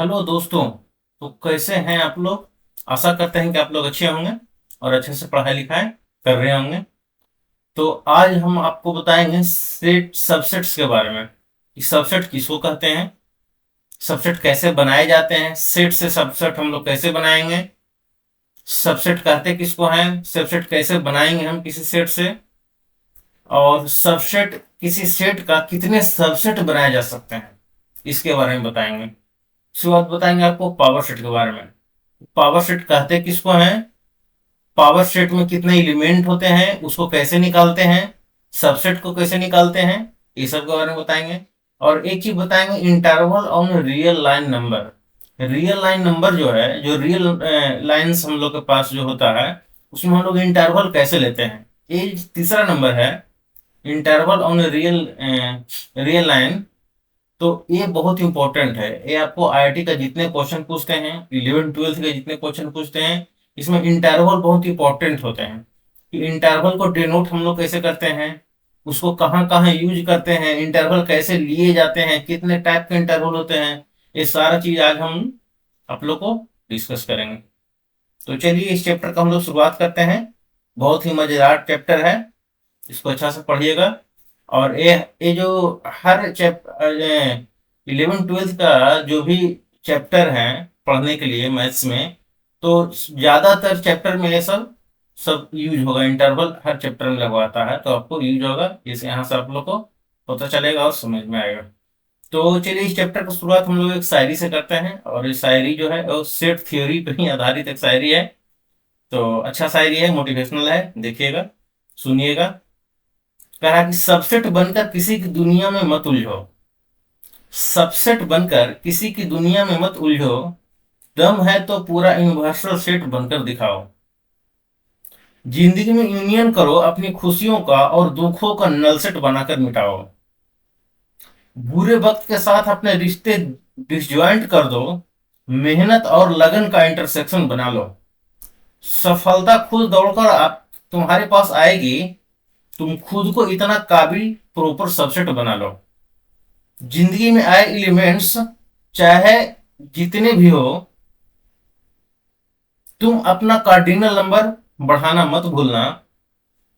Hello दोस्तों। तो कैसे हैं आप लोग। आशा करते हैं कि आप लोग अच्छे होंगे और अच्छे से पढ़ाई लिखाई कर रहे होंगे। तो आज हम आपको बताएंगे सेट सबसेट्स के बारे में कि सबसेट किसको कहते हैं, सबसेट कैसे बनाए जाते हैं, सेट से सबसेट हम लोग कैसे बनाएंगे, सबसेट कहते किसको हैं, सबसेट कैसे बनाएंगे हम किसी सेट से, और सबसेट किसी सेट का कितने सबसेट बनाए जा सकते हैं इसके बारे में बताएंगे। शुरुआत बताएंगे आपको पावर सेट के बारे में। पावर सेट कहते किसको हैं, पावर सेट में कितने एलिमेंट होते हैं, उसको कैसे निकालते हैं, सबसेट को कैसे निकालते हैं, ये सब के बारे में बताएंगे। और एक चीज बताएंगे, interval on real line number. Real line number जो है, जो रियल लाइंस हम लोग के पास जो होता है, उसमें हम लोग इंटरवल कैसे लेते हैं, ये तीसरा नंबर है, interval on real real line. तो ये बहुत इंपॉर्टेंट है, ये आपको आईआईटी का जितने क्वेश्चन पूछते हैं, 11 12 के जितने क्वेश्चन पूछते हैं, इसमें इंटरवल बहुत इंपॉर्टेंट होते हैं कि इंटरवल को डिनोट हम लोग कैसे करते हैं, उसको कहाँ कहाँ यूज करते हैं, इंटरवल कैसे लिए जाते हैं, कितने टाइप के इंटरवल होते हैं, ये सारा चीज आज हम आप लोग को डिस्कस करेंगे। तो चलिए इस चैप्टर का हम लोग शुरुआत करते हैं। बहुत ही मजेदार चैप्टर है, इसको अच्छा से पढ़िएगा। और ये जो हर चैप्टर 11 12 का जो भी चैप्टर है पढ़ने के लिए मैथ्स में, तो ज्यादातर चैप्टर में ये सब सब यूज होगा, इंटरवल हर चैप्टर में लगवाता है, तो आपको यूज होगा, जैसे यहाँ से आप लोग को पता चलेगा और समझ में आएगा। तो चलिए इस चैप्टर की शुरुआत हम लोग एक शायरी से करते हैं, और ये शायरी जो है वो सेट थ्योरी पर ही आधारित एक शायरी है। तो अच्छा शायरी है, मोटिवेशनल है, देखिएगा सुनिएगा। कहा कि सबसेट बनकर किसी की दुनिया में मत उलझो, सबसेट बनकर किसी की दुनिया में मत उलझो, दम है तो पूरा यूनिवर्सल सेट बनकर दिखाओ। जिंदगी में यूनियन करो अपनी खुशियों का और दुखों का नल सेट बनाकर मिटाओ। बुरे वक्त के साथ अपने रिश्ते डिसज्वाइंट कर दो, मेहनत और लगन का इंटरसेक्शन बना लो। सफलता खुद दौड़कर आप तुम्हारे पास आएगी, तुम खुद को इतना काबिल प्रॉपर सबसेट बना लो। जिंदगी में आए एलिमेंट्स चाहे जितने भी हो, तुम अपना कार्डिनल नंबर बढ़ाना मत भूलना।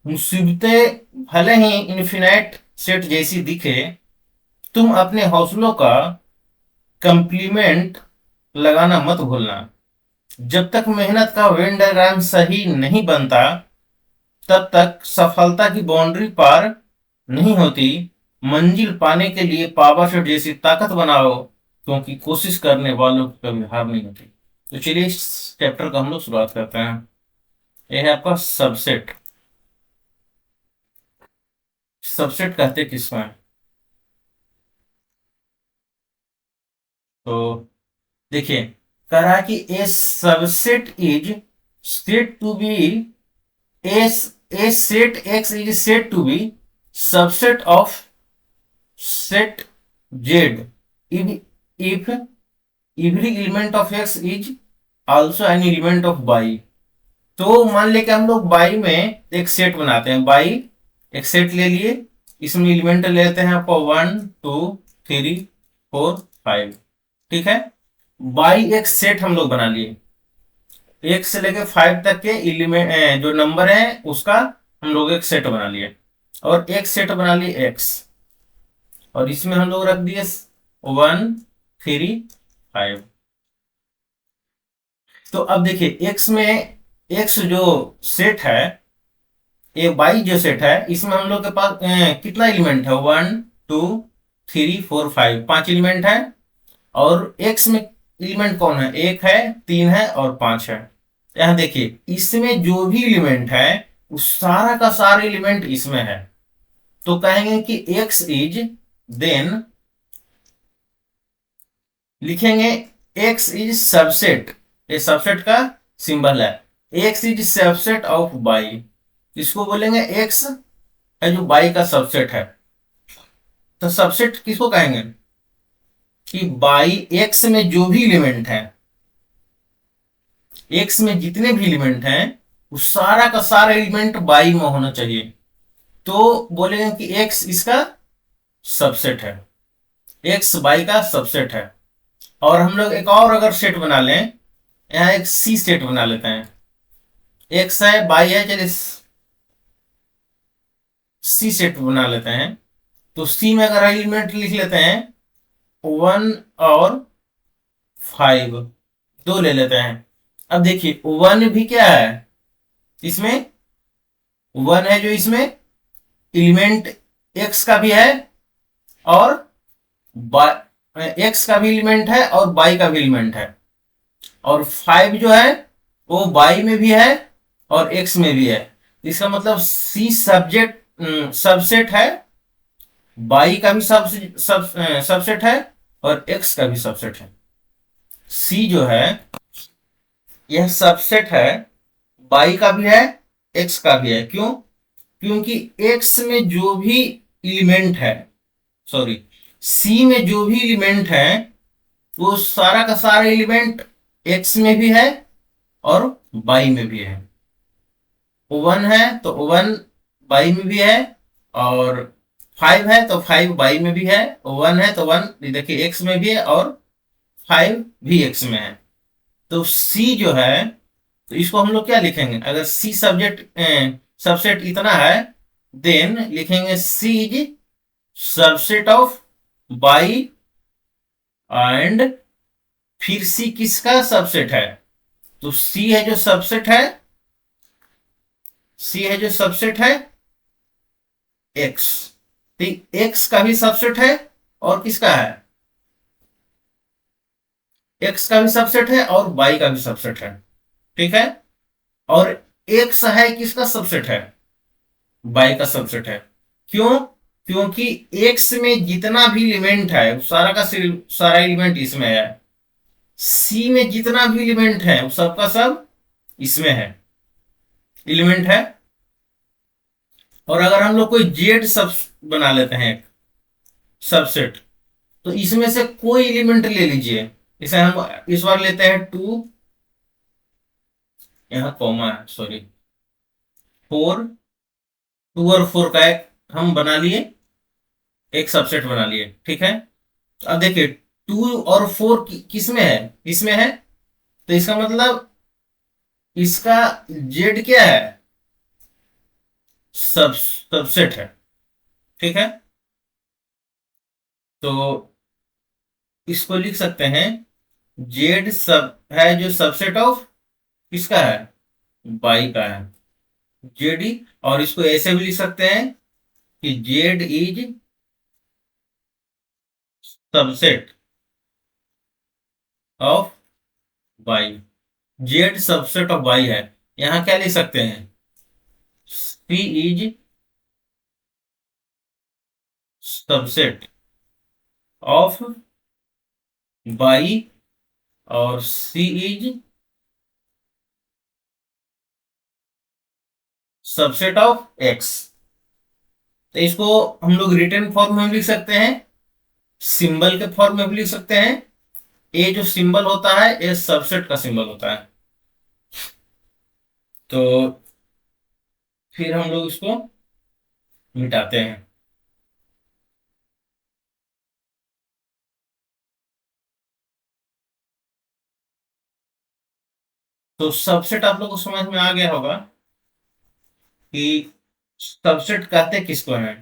मुसीबतें भले ही इन्फिनाइट सेट जैसी दिखे, तुम अपने हौसलों का कंप्लीमेंट लगाना मत भूलना। जब तक मेहनत का वेन डायग्राम सही नहीं बनता, तब तक सफलता की बाउंड्री पार नहीं होती। मंजिल पाने के लिए पावर सेट जैसी ताकत बनाओ, क्योंकि कोशिश करने वालों की कभी हार नहीं होती। तो चलिए इस चैप्टर का हम लोग शुरुआत करते हैं। यह है आपका सबसेट। सबसेट कहते किसको हैं, तो देखिए, कह रहा है कि A subset is set to be A set X is set to be subset of set Z if every element of x is also an element of y। तो मान लें कि हम लोग y में एक सेट बनाते हैं, y एक सेट ले लिए, इसमें एलिमेंट लेते हैं आपको 1 2 3 4 5, ठीक है। y एक सेट हम लोग बना लिए, एक से लेके 5 तक के एलिमेंट जो नंबर है उसका हम लोग एक सेट बना लिए, और एक सेट बना लिए x, और इसमें हम लोग रख दिए 1 3 5। तो अब देखिए x में x जो सेट है, ये y जो सेट है, इसमें हम लोग के पास कितना एलिमेंट है, 1 2 3 4 5, 5 एलिमेंट है। और x में एलिमेंट कौन है, 1 है, 3 है और 5 है। यहां देखिए इसमें जो भी एलिमेंट है उस सारा का सारा एलिमेंट इसमें है, तो कहेंगे कि x इज, देन लिखेंगे x इज सबसेट, ये सबसेट का सिंबल है, x is subset of y, इसको बोलेंगे x है जो y का सबसेट है। तो सबसेट किसको कहेंगे कि y x में जो भी एलिमेंट है, x में जितने भी एलिमेंट हैं उस सारा का सारा एलिमेंट y में होना चाहिए, तो बोलेंगे कि x इसका सबसेट है, x y का सबसेट है। और हम लोग एक और अगर सेट बना लें, यहाँ एक सी सेट बना लेते हैं, एक्स है बाई है, चलिए सी सेट बना लेते हैं। तो सी में अगर एलिमेंट लिख लेते हैं 1 और 5, दो ले लेते हैं। अब देखिए 1 भी क्या है, इसमें 1 है जो इसमें एलिमेंट एक्स का भी है और एक्स का भी एलिमेंट है और बाई का भी एलिमेंट है। और 5 जो है वो बाई में भी है और एक्स में भी है। इसका मतलब सी सबसेट है, बाई का भी सबसेट है और एक्स का भी सबसेट है। सी जो है यह सबसेट है, बाई का भी है, एक्स का भी है। क्यों? क्योंकि एक्स में जो भी एलिमेंट है, सॉरी, सी में जो भी एलिमेंट है वो सारा का सारा एलिमेंट एक्स में भी है और बाई में भी है। 1 है तो 1 बाई में भी है, और 5 है तो 5 बाई में भी है, 1 है तो 1 देखिए एक्स में भी है और 5 भी एक्स में है। तो सी जो है, तो इसको हम लोग क्या लिखेंगे, अगर सी सबसेट इतना है देन लिखेंगे C is subset of Y, and फिर सी किसका सबसेट है, तो सी है जो सबसेट है, सी है जो सबसेट है एक्स, तो एक्स का भी सबसेट है और किसका है, एक्स का भी सबसेट है और बाई का भी सबसेट है। ठीक है, और एक्स है किसका सबसेट है, बाई का सबसेट है। क्यों? क्योंकि एक्स में जितना भी एलिमेंट है सारा का सारा एलिमेंट इसमें है, सी में जितना भी एलिमेंट है वो सबका सब इसमें है, एलिमेंट है। और अगर हम लोग कोई जेड सब बना लेते हैं सबसेट, तो इसमें से कोई एलिमेंट ले लीजिए, इसे हम इस बार लेते हैं 2, यहां कॉमा है सॉरी, 4, 2 और 4 का एक हम बना लिए, एक सबसेट बना लिए। ठीक है, तो अब देखिए 2 और 4 किस में है, इसमें है, तो इसका मतलब इसका जेड क्या है, सबसेट है। ठीक है, तो इसको लिख सकते हैं जेड सब है जो सबसेट ऑफ किसका है, बाई का है, जेड। और इसको ऐसे भी लिख सकते हैं कि Z is subset of by, Z subset of by है। यहां क्या लिख सकते हैं, सी इज सबसेट ऑफ बाई और सी इज सबसेट ऑफ एक्स। तो इसको हम लोग रिटर्न फॉर्म में भी लिख सकते हैं, सिंबल के फॉर्म में भी लिख सकते हैं। ये जो सिंबल होता है ये सबसेट का सिंबल होता है। तो फिर हम लोग इसको मिटाते हैं। तो सबसेट आप लोग को समझ में आ गया होगा कि सबसेट कहते किसको है।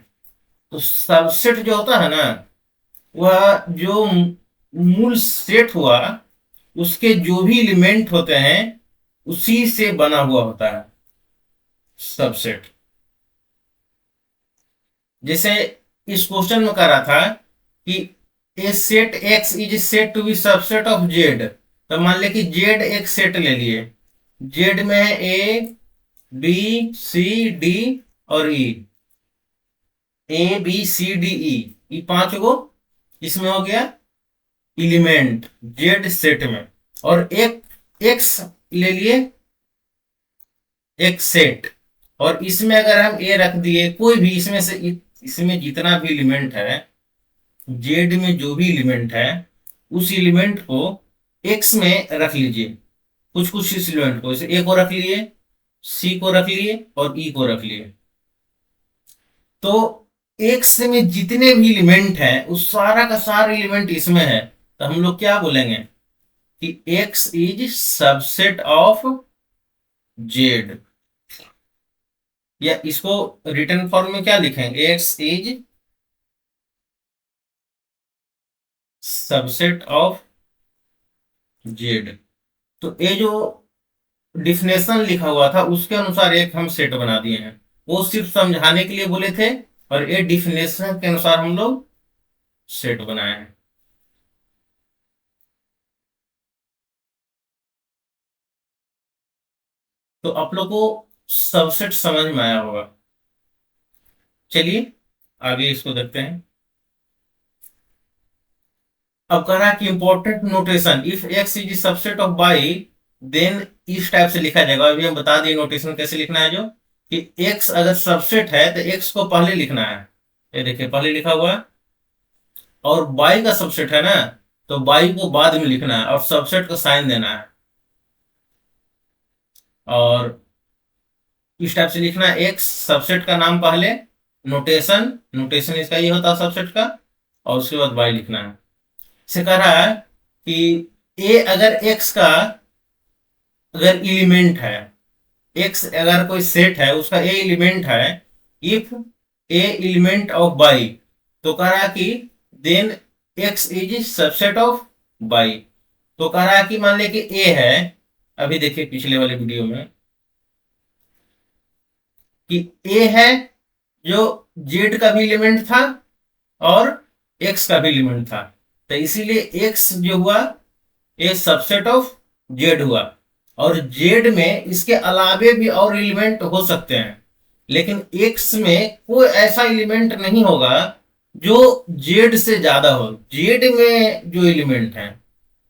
तो सबसेट जो होता है ना, वह जो मूल सेट हुआ उसके जो भी एलिमेंट होते हैं उसी से बना हुआ होता है सबसेट। जैसे इस क्वेश्चन में कह रहा था कि A set X is set to be subset of Z, तो मान लिया कि जेड एक सेट ले लिए, जेड में है ए बी सी डी और ई, ए बी सी डी ई, ये 5 गो इसमें हो गया एलिमेंट जेड सेट में। और एक एक्स ले लिए, एक सेट, और इसमें अगर हम ए रख दिए कोई भी इसमें से, इसमें जितना भी एलिमेंट है, जेड में जो भी एलिमेंट है उस एलिमेंट को एक्स में रख लीजिए, कुछ कुछ इस एलिमेंट को, जैसे ए को रख लिए, सी को रख लिए और ई को रख लिए। तो एक्स में जितने भी एलिमेंट हैं उस सारा का सारा एलिमेंट इसमें है, तो हम लोग क्या बोलेंगे कि X is subset of Z, या इसको रिटर्न फॉर्म में क्या लिखेंगे, X is subset of Z. तो ये जो डिफिनेशन लिखा हुआ था उसके अनुसार एक हम सेट बना दिए हैं, वो सिर्फ समझाने के लिए बोले थे, और ये डिफिनेशन के अनुसार हम लोग सेट बनाए हैं। तो आप लोग को सबसेट समझ में आया होगा। चलिए आगे इसको देखते हैं। अब कह रहा है कि important notation, if X is subset of Y then इस टाइप से लिखा जाएगा। अभी हम बता दिए नोटेशन कैसे लिखना है, जो कि एक्स अगर सबसेट है तो एक्स को पहले लिखना है, ये देखिए पहले लिखा हुआ है, और बाई का सबसेट है ना तो बाई को बाद में लिखना है और सबसेट का साइन देना है, और इस टाइप से लिखना है। एक्स सबसेट का नाम पहले, नोटेशन, नोटेशन इसका ये होता है सबसेट का, और उसके बाद बाई लिखना है। से कह रहा है कि ए अगर एक्स का अगर एलिमेंट है, एक्स अगर कोई सेट है उसका ए एलिमेंट है, if A element of Y, तो कह रहा है कि then X is subset of Y. तो कह रहा है कि मान लिया कि ए है, अभी देखिए पिछले वाले वीडियो में कि ए है जो जेड का भी एलिमेंट था और एक्स का भी एलिमेंट था, तो इसीलिए एक्स जो हुआ ये सबसेट ऑफ जेड हुआ, और जेड में इसके अलावे भी और एलिमेंट हो सकते हैं, लेकिन एक्स में कोई ऐसा एलिमेंट नहीं होगा जो जेड से ज्यादा हो। जेड में जो एलिमेंट है,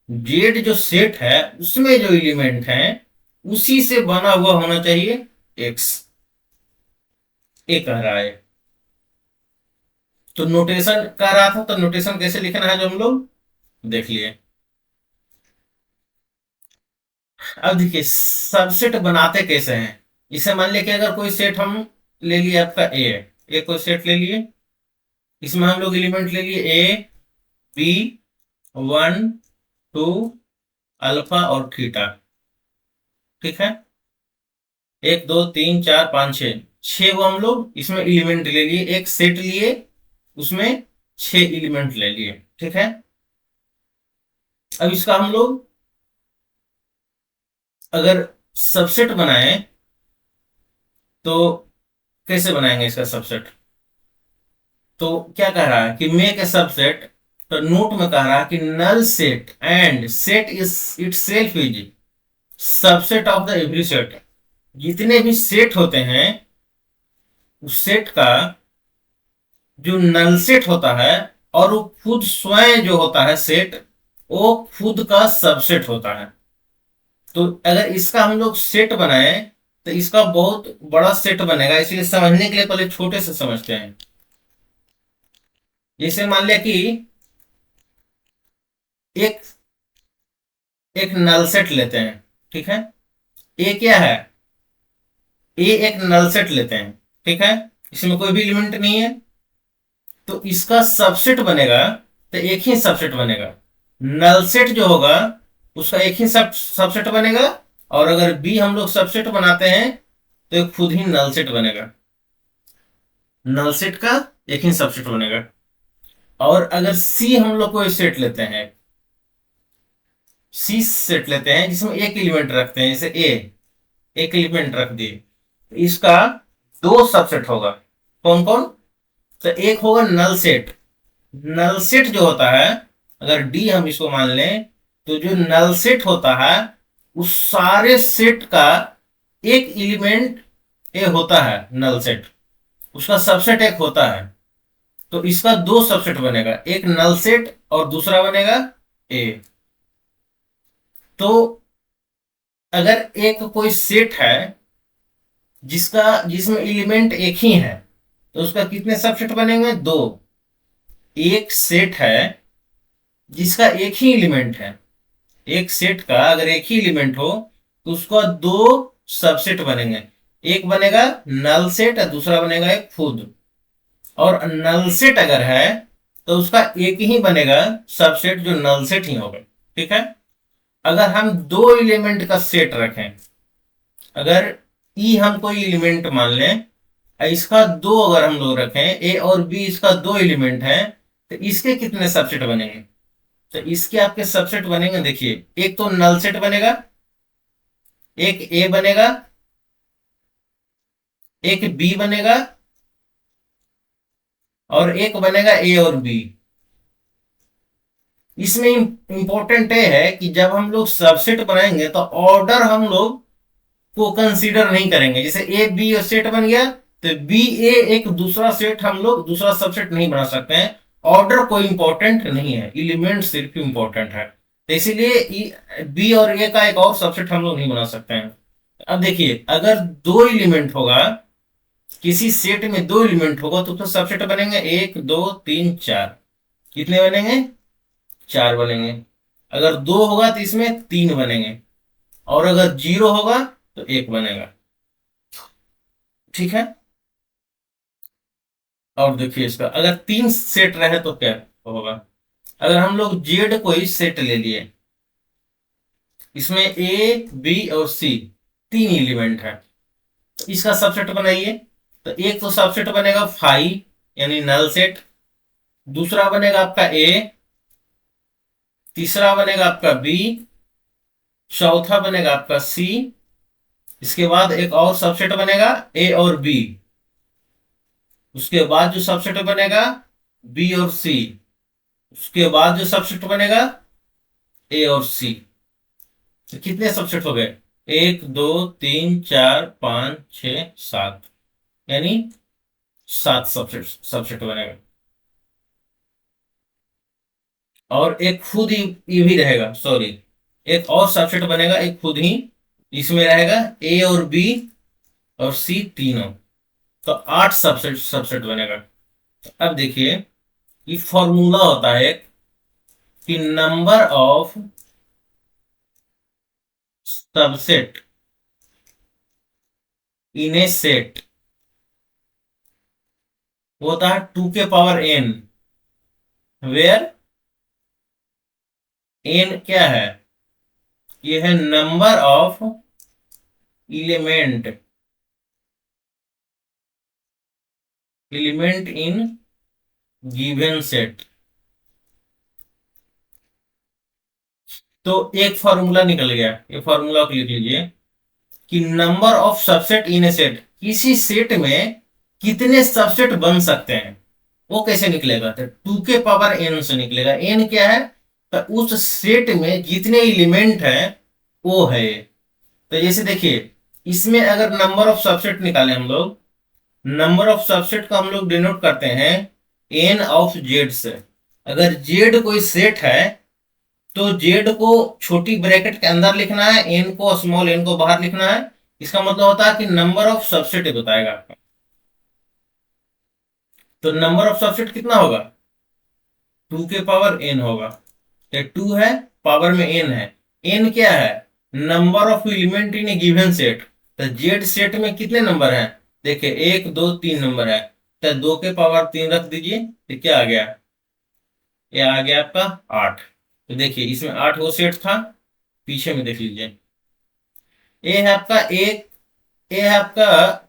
जेड जो सेट है उसमें जो एलिमेंट है उसी से बना हुआ होना चाहिए एक्स, ये कह रहा है। तो नोटेशन कह रहा था, तो नोटेशन कैसे लिखना है जो हम लोग देख लिए। अब देखिए सबसेट बनाते कैसे हैं। इसे मान लिया कि अगर कोई सेट हम ले लिए, आपका ए है, ए कोई सेट ले लिए, इसमें हम लोग एलिमेंट ले लिए ए बी 1 2 अल्फा और थीटा, ठीक है, 1 2 3 4 5 6, 6 वो हम लोग इसमें एलिमेंट ले लिए, एक सेट लिए उसमें 6 एलिमेंट ले लिए, ठीक है। अब इसका हम लोग अगर सबसेट बनाए तो कैसे बनाएंगे इसका सबसेट। तो क्या कह रहा है कि मेक ए सबसेट, तो नोट में कह रहा है कि null set and set is itself is subset of the every set. जितने भी सेट होते हैं उस सेट का जो नल सेट होता है, और वो खुद स्वयं जो होता है सेट, वो खुद का सबसेट होता है। तो अगर इसका हम लोग सेट बनाए तो इसका बहुत बड़ा सेट बनेगा, इसलिए समझने के लिए पहले छोटे से समझते हैं। जैसे मान लिया कि एक एक नल सेट लेते हैं, ठीक है, ए क्या है, ए एक नल सेट लेते हैं, ठीक है, इसमें कोई भी एलिमेंट नहीं है, तो इसका सबसेट बनेगा तो एक ही सबसेट बनेगा। नल सेट जो होगा उसका एक ही सबसेट बनेगा, और अगर बी हम लोग सबसेट बनाते हैं तो एक खुद ही नल सेट बनेगा, नल सेट का एक ही सबसेट बनेगा। और अगर सी हम लोग कोई सेट लेते हैं, सी सेट लेते हैं जिसमें एक एलिमेंट रखते हैं, जैसे ए एक एलिमेंट रख दिए, तो इसका दो सबसेट होगा, कौन कौन, तो एक होगा नल सेट। नल सेट जो होता है, अगर डी हम इसको मान लें, तो जो नल सेट होता है उस सारे सेट का एक एलिमेंट ए होता है, नल सेट उसका सबसेट एक होता है, तो इसका दो सबसेट बनेगा, एक नल सेट और दूसरा बनेगा ए। तो अगर एक कोई सेट है जिसमें एलिमेंट एक ही है, तो उसका कितने सबसेट बनेंगे, दो। एक सेट है जिसका एक ही एलिमेंट है, एक सेट का अगर एक ही एलिमेंट हो तो उसका दो सबसेट बनेंगे, एक बनेगा नल सेट और दूसरा बनेगा एक खुद। और नल सेट अगर है तो उसका एक ही बनेगा सबसेट जो नल सेट ही होगा। ठीक है। अगर हम दो एलिमेंट का सेट रखें, अगर ई हम कोई एलिमेंट मान लें, इसका दो अगर हम लोग रखें, ए और बी इसका दो एलिमेंट है, तो इसके कितने सबसेट बनेंगे? तो इसके आपके सबसेट बनेंगे, देखिए, एक तो नल सेट बनेगा, एक ए बनेगा, एक बी बनेगा, और एक बनेगा ए और बी। इसमें इंपॉर्टेंट ये है कि जब हम लोग सबसेट बनाएंगे तो ऑर्डर हम लोग को कंसीडर नहीं करेंगे। जैसे ए बी सेट बन गया, तो बी ए एक दूसरा सेट हम लोग दूसरा सबसेट नहीं बना सकते हैं। ऑर्डर कोई इंपॉर्टेंट नहीं है, एलिमेंट सिर्फ इंपॉर्टेंट है। तो इसीलिए बी और ए का एक और सबसेट हम लोग नहीं बना सकते हैं। अब देखिए, अगर दो एलिमेंट होगा, किसी सेट में दो एलिमेंट होगा, तो सबसेट बनेंगे एक दो तीन चार। कितने बनेंगे? चार बनेंगे। अगर दो होगा तो इसमें तीन बनेंगे, और अगर जीरो होगा तो एक बनेगा। ठीक है। और देखिए, इसका अगर तीन सेट रहे तो क्या होगा? अगर हम लोग जेड कोई सेट ले लिए, इसमें ए बी और सी तीन एलिमेंट है, तो इसका सबसेट बनाइए। तो एक तो सबसेट बनेगा फाइव, यानी नल सेट। दूसरा बनेगा आपका ए, तीसरा बनेगा आपका बी, चौथा बनेगा आपका सी। इसके बाद एक और सबसेट बनेगा ए और बी। उसके बाद जो सबसेट बनेगा बी और सी। उसके बाद जो सबसेट बनेगा ए और सी। तो कितने सबसेट हो गए? एक दो तीन चार पांच छ सात, यानी सात सबसेट सबसेट बनेगा। और एक खुद ही ये भी रहेगा, सॉरी, एक और सबसेट बनेगा, एक खुद ही। इसमें रहेगा ए और बी और सी तीनों। तो आठ सबसेट सबसेट बनेगा। तो अब देखिए, ये फॉर्मूला होता है कि number of subset in A set होता है 2 के पावर n, वेयर n क्या है? ये है number of element element in given set. तो एक फॉर्मूला निकल गया, ये फॉर्मूला को लिख लीजिए कि number of subset in A set, किसी सेट में कितने सबसेट बन सकते हैं, वो कैसे निकलेगा? तो 2 के पावर n से निकलेगा। n क्या है? तो उस सेट में जितने एलिमेंट है वो है। तो जैसे देखिए, इसमें अगर नंबर ऑफ सबसेट निकाले हम लोग, नंबर ऑफ सबसेट को हम लोग डिनोट करते हैं n ऑफ जेड से। अगर जेड कोई सेट है, तो जेड को छोटी ब्रैकेट के अंदर लिखना है, एन को स्मॉल एन को बाहर लिखना है। इसका मतलब होता है कि नंबर ऑफ सबसेट बताएगा आपका। तो नंबर ऑफ सबसेट कितना होगा? 2 के पावर n होगा। तो 2 है, पावर में n है। n क्या है? Number of element in A given set. तो जेड सेट में कितने नंबर हैं? देखिए, एक दो तीन नंबर है। तो 2 के पावर 3 रख दीजिए, तो क्या आ गया? ये आ गया आपका 8। तो देखिए, इसमें 8 वो सेट था। पीछे में देख लीजिए, ए है आपका एक, ए है आपका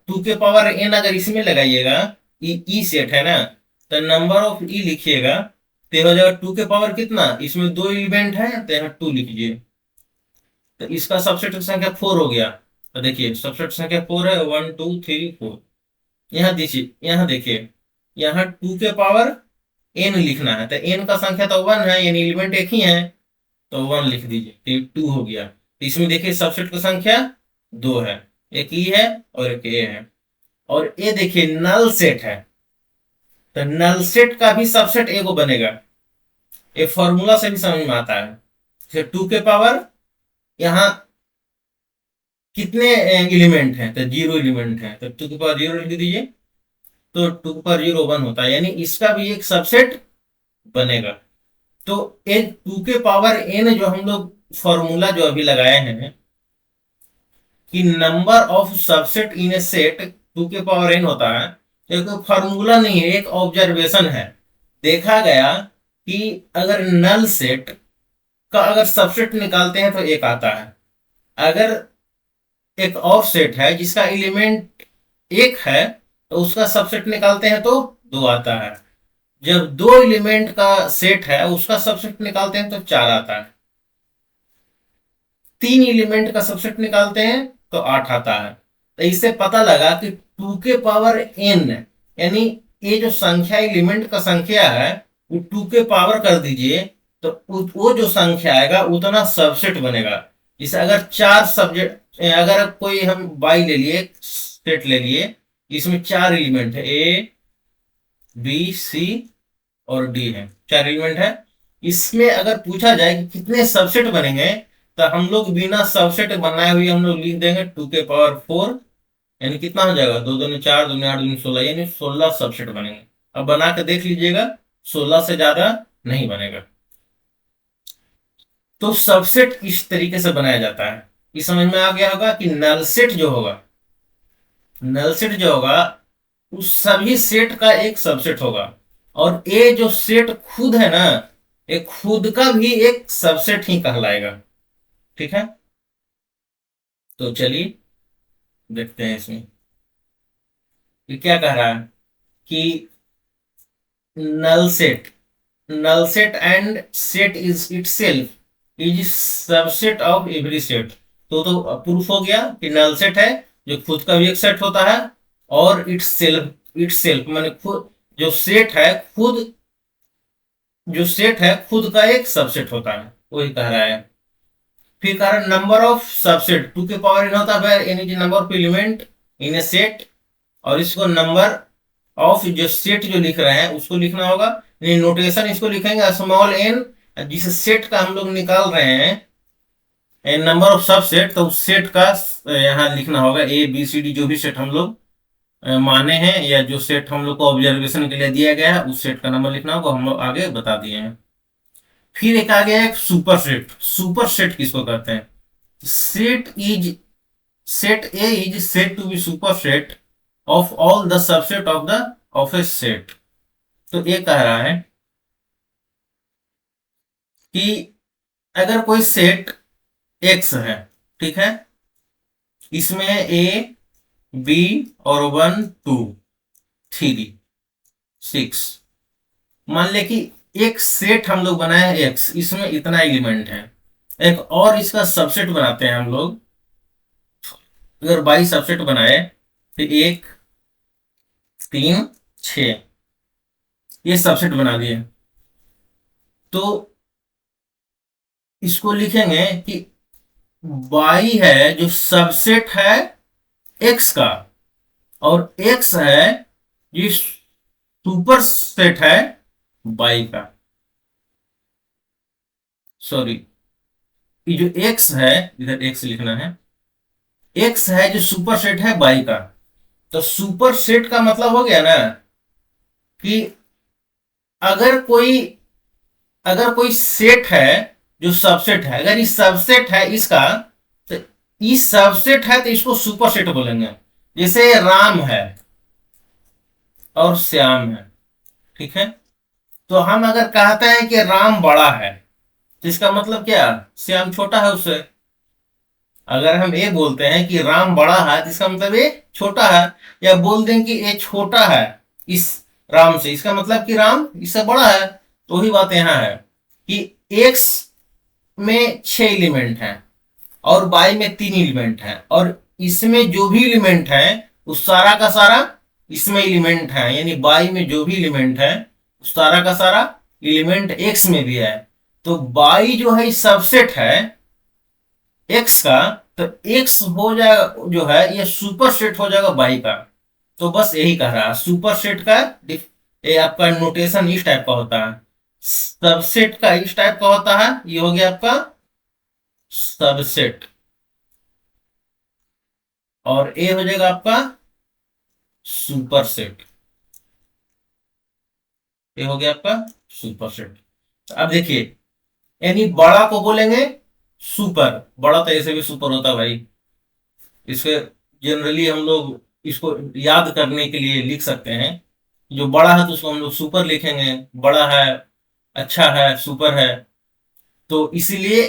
2 के पावर n। अगर इसमें लगाइएगा, ई सेट है ना, तो नंबर ऑफ ई लिखिएगा, तो हो जाएगा 2 के पावर कितना, इसमें दो एलिमेंट है तो यहाँ 2 लिखिए। तो इसका सबसेट संख्या 4 हो गया। तो देखिए, सबसेट संख्या 4 है, 1 2 3 4। यहाँ दीजिए, यहाँ देखिए, यहाँ 2 के पावर n लिखना है, तो n का संख्या तो 1 है, यानी एलिमेंट एक ही है, तो 1 लिख दीजिए, 2 हो गया। तो इसमें देखिए, सबसेट की संख्या 2 है, एक ई है और एक ए है। और ये देखिए नल सेट है, तो नल सेट का भी सबसेट एगो बनेगा। ये फॉर्मूला से भी समझ में आता है। 2 के पावर, यहाँ कितने एलिमेंट हैं? तो 0 एलिमेंट है, तो 2 के पावर 0 लिख दीजिए। तो 2 के पावर 0 1 होता है, यानी इसका भी एक सबसेट बनेगा। तो एक 2 के पावर n जो हम लोग फॉर्मूला जो अभी लगाए हैं कि number of subset in A set 2 के पावर n होता है, एक फॉर्मूला नहीं है, एक ऑब्जर्वेशन है। देखा गया कि अगर नल सेट का अगर सबसेट निकालते हैं तो एक आता है, अगर एक और सेट है जिसका एलिमेंट एक है तो उसका सबसेट निकालते हैं तो दो आता है, जब दो एलिमेंट का सेट है उसका सबसेट निकालते हैं तो चार आता है, तीन एलिमेंट का सबसेट निकालते हैं तो आठ आता है। तो इससे पता लगा कि टू के पावर एन, यानी ये जो संख्या एलिमेंट का संख्या है वो टू के पावर कर दीजिए तो वो जो संख्या आएगा उतना सबसेट बनेगा। जैसे अगर चार सब्जेक्ट, अगर कोई हम बाई ले लिए, सेट ले लिए, इसमें चार एलिमेंट है, ए बी सी और डी है, चार एलिमेंट है। इसमें अगर पूछा जाए कि कितने सबसेट बनेंगे तो हम लोग बिना सबसेट बनाए हुए हम लोग लिख देंगे टू के पावर फोर, यानी कितना हो जाएगा, दो दूनी चार, दूनी आठ, दूनी सोलह, यानी 16 सबसेट बनेंगे। अब बना के देख लीजिएगा, 16 से ज्यादा नहीं बनेगा। तो सबसेट इस तरीके से बनाया जाता है। इस समझ में आ गया होगा कि नल सेट जो होगा, नल सेट जो होगा उस सभी सेट का एक सबसेट होगा, और ये जो सेट खुद है ना, ये खुद का भी एक सबसेट ही कहलाएगा। ठीक है, तो चलिए देखते हैं इसमें ये क्या कह रहा है कि null set, null set and set is itself is subset of every set. तो प्रूफ हो गया कि नल सेट है जो खुद का भी एक सेट होता है, और इट सेल्फ माने खुद जो सेट है, खुद जो सेट है खुद का एक सबसेट होता है, वही कह रहा है। फिर कह रहा है नंबर ऑफ सबसेट, टू के पावर एन होता है यानी number of element in A set, और इसको नंबर ऑफ जो सेट जो लिख रहे हैं उसको लिखना होगा, नोटेशन इसको लिखेंगे स्मॉल एन, जिस सेट का हम लोग निकाल रहे हैं नंबर ऑफ सबसेट, तो उस सेट का यहाँ लिखना होगा ए बी सी डी, जो भी सेट हम लोग माने हैं या जो सेट हम लोग को ऑब्जर्वेशन के लिए दिया गया है उस सेट का नंबर लिखना होगा, हम लोग आगे बता दिए हैं। फिर एक आ गया है सुपर सेट। सुपर सेट किसको कहते हैं? Set A is set to be superset of all the subset of a set. तो ये कह रहा है कि अगर कोई सेट एक्स है, ठीक है, इसमें ए बी और 1 2 3 6, मान ले कि एक सेट हम लोग बनाए हैं एक्स, इसमें इतना एलिमेंट है, एक और इसका सबसेट बनाते हैं हम लोग, अगर 22 सबसेट बनाए तो 1 3 6 ये सबसेट बना दिए, तो इसको लिखेंगे कि y है जो सबसेट है x का, और x है ये सुपर सेट है y का। सॉरी, ये जो x है, इधर x लिखना है, x है जो सुपर सेट है y का। तो सुपर सेट का मतलब हो गया ना कि अगर कोई सेट है जो सबसेट है, अगर ये सबसेट है इसका, तो इस सबसेट है तो इसको सुपर सेट बोलेंगे। जैसे राम है और श्याम है, ठीक है, तो हम अगर कहते हैं कि राम बड़ा है तो इसका मतलब क्या, श्याम छोटा है उससे। अगर हम ये बोलते हैं कि राम बड़ा है तो इसका मतलब ये छोटा है, या बोल दें कि ये छोटा है इस राम से, इसका मतलब कि राम इससे बड़ा है। तो वही बात यहाँ है कि एक्स में 6 एलिमेंट हैं और y में 3 एलिमेंट हैं, और इसमें जो भी एलिमेंट है उस सारा का सारा इसमें एलिमेंट है, यानी y में जो भी एलिमेंट है उस सारा का सारा एलिमेंट x में भी है। तो y जो है सबसेट है x का, तो x हो जाएगा जो है ये सुपर सेट हो जाएगा y का। तो बस यही कह रहा है, सुपर सेट का ये आपका नोटेशन इस टाइप का होता है, सबसेट का इस टाइप का होता है। ये हो गया आपका सबसेट, और ए हो जाएगा आपका सुपर सेट। ये हो गया आपका सुपर सेट। अब देखिए, यानी बड़ा को बोलेंगे सुपर, बड़ा तो ऐसे भी सुपर होता है भाई, इसके जनरली हम लोग इसको याद करने के लिए लिख सकते हैं जो बड़ा है तो उसको हम लोग सुपर लिखेंगे, बड़ा है, अच्छा है, सुपर है। तो इसीलिए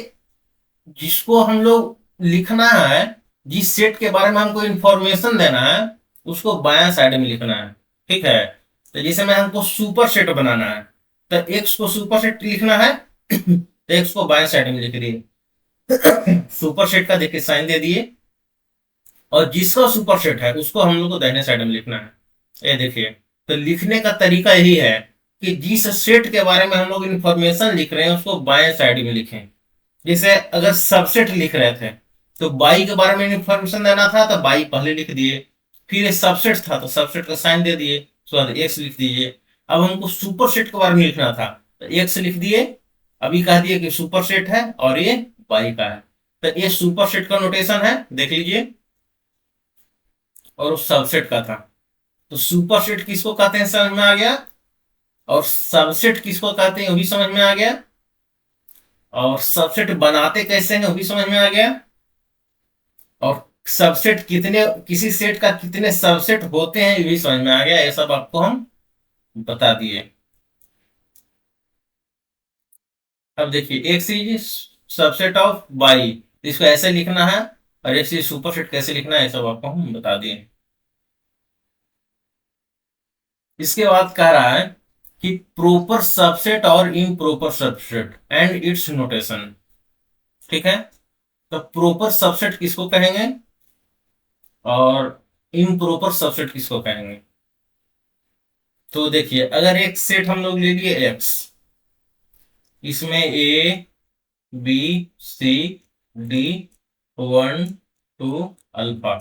जिसको हम लोग लिखना है, जिस सेट के बारे में हमको इंफॉर्मेशन देना है, उसको बायां साइड में लिखना है। ठीक है। तो जैसे में हमको सुपर सेट बनाना है, तो एक्स को सुपर सेट लिखना है तो एक्स को बाएं साइड में लिख दिए, सुपर सेट का देखिए साइन दे दिए। और जिसका सुपर सेट है उसको हम लोग को दाहिने साइड में लिखना है। ये देखिए, तो लिखने का तरीका यही है कि जिस सेट के बारे में हम लोग इंफॉर्मेशन लिख रहे हैं उसको बाएं साइड में लिखें। जैसे अगर सबसेट लिख रहे थे तो बाई के बारे में इंफॉर्मेशन देना था तो बाई पहले लिख दिए, फिर सबसेट था तो सबसेट का साइन दे दिए, उसके बाद एक्स लिख दीजिए। अब हमको सुपर सेट के बारे में लिखना था तो एक्स लिख दिए, अभी कह दिए कि सुपर सेट है और ये बाई का है। तो ये सुपर सेट का नोटेशन है, देख लीजिए। और उस सबसेट का था, तो सुपर सेट किसको कहते हैं समझ में आ गया, और सबसेट किसको कहते हैं वो भी समझ में आ गया, और सबसेट बनाते कैसे हैं वो भी समझ में आ गया, और सबसेट कितने, किसी सेट का कितने सबसेट होते हैं ये भी समझ में आ गया। ये सब आपको हम बता दिए। अब देखिए, X is subset of Y, इसको ऐसे लिखना है, और एक्स इज सुपरसेट कैसे लिखना है ये सब आपको हम बता दिए। इसके बाद कह रहा है कि प्रॉपर सबसेट और improper subset and it's notation. ठीक है। तो प्रॉपर सबसेट किसको कहेंगे और इम्प्रॉपर सबसेट किसको कहेंगे। तो देखिए, अगर एक सेट हम लोग ले लिए एक्स, इसमें A B C D 1 2 alpha,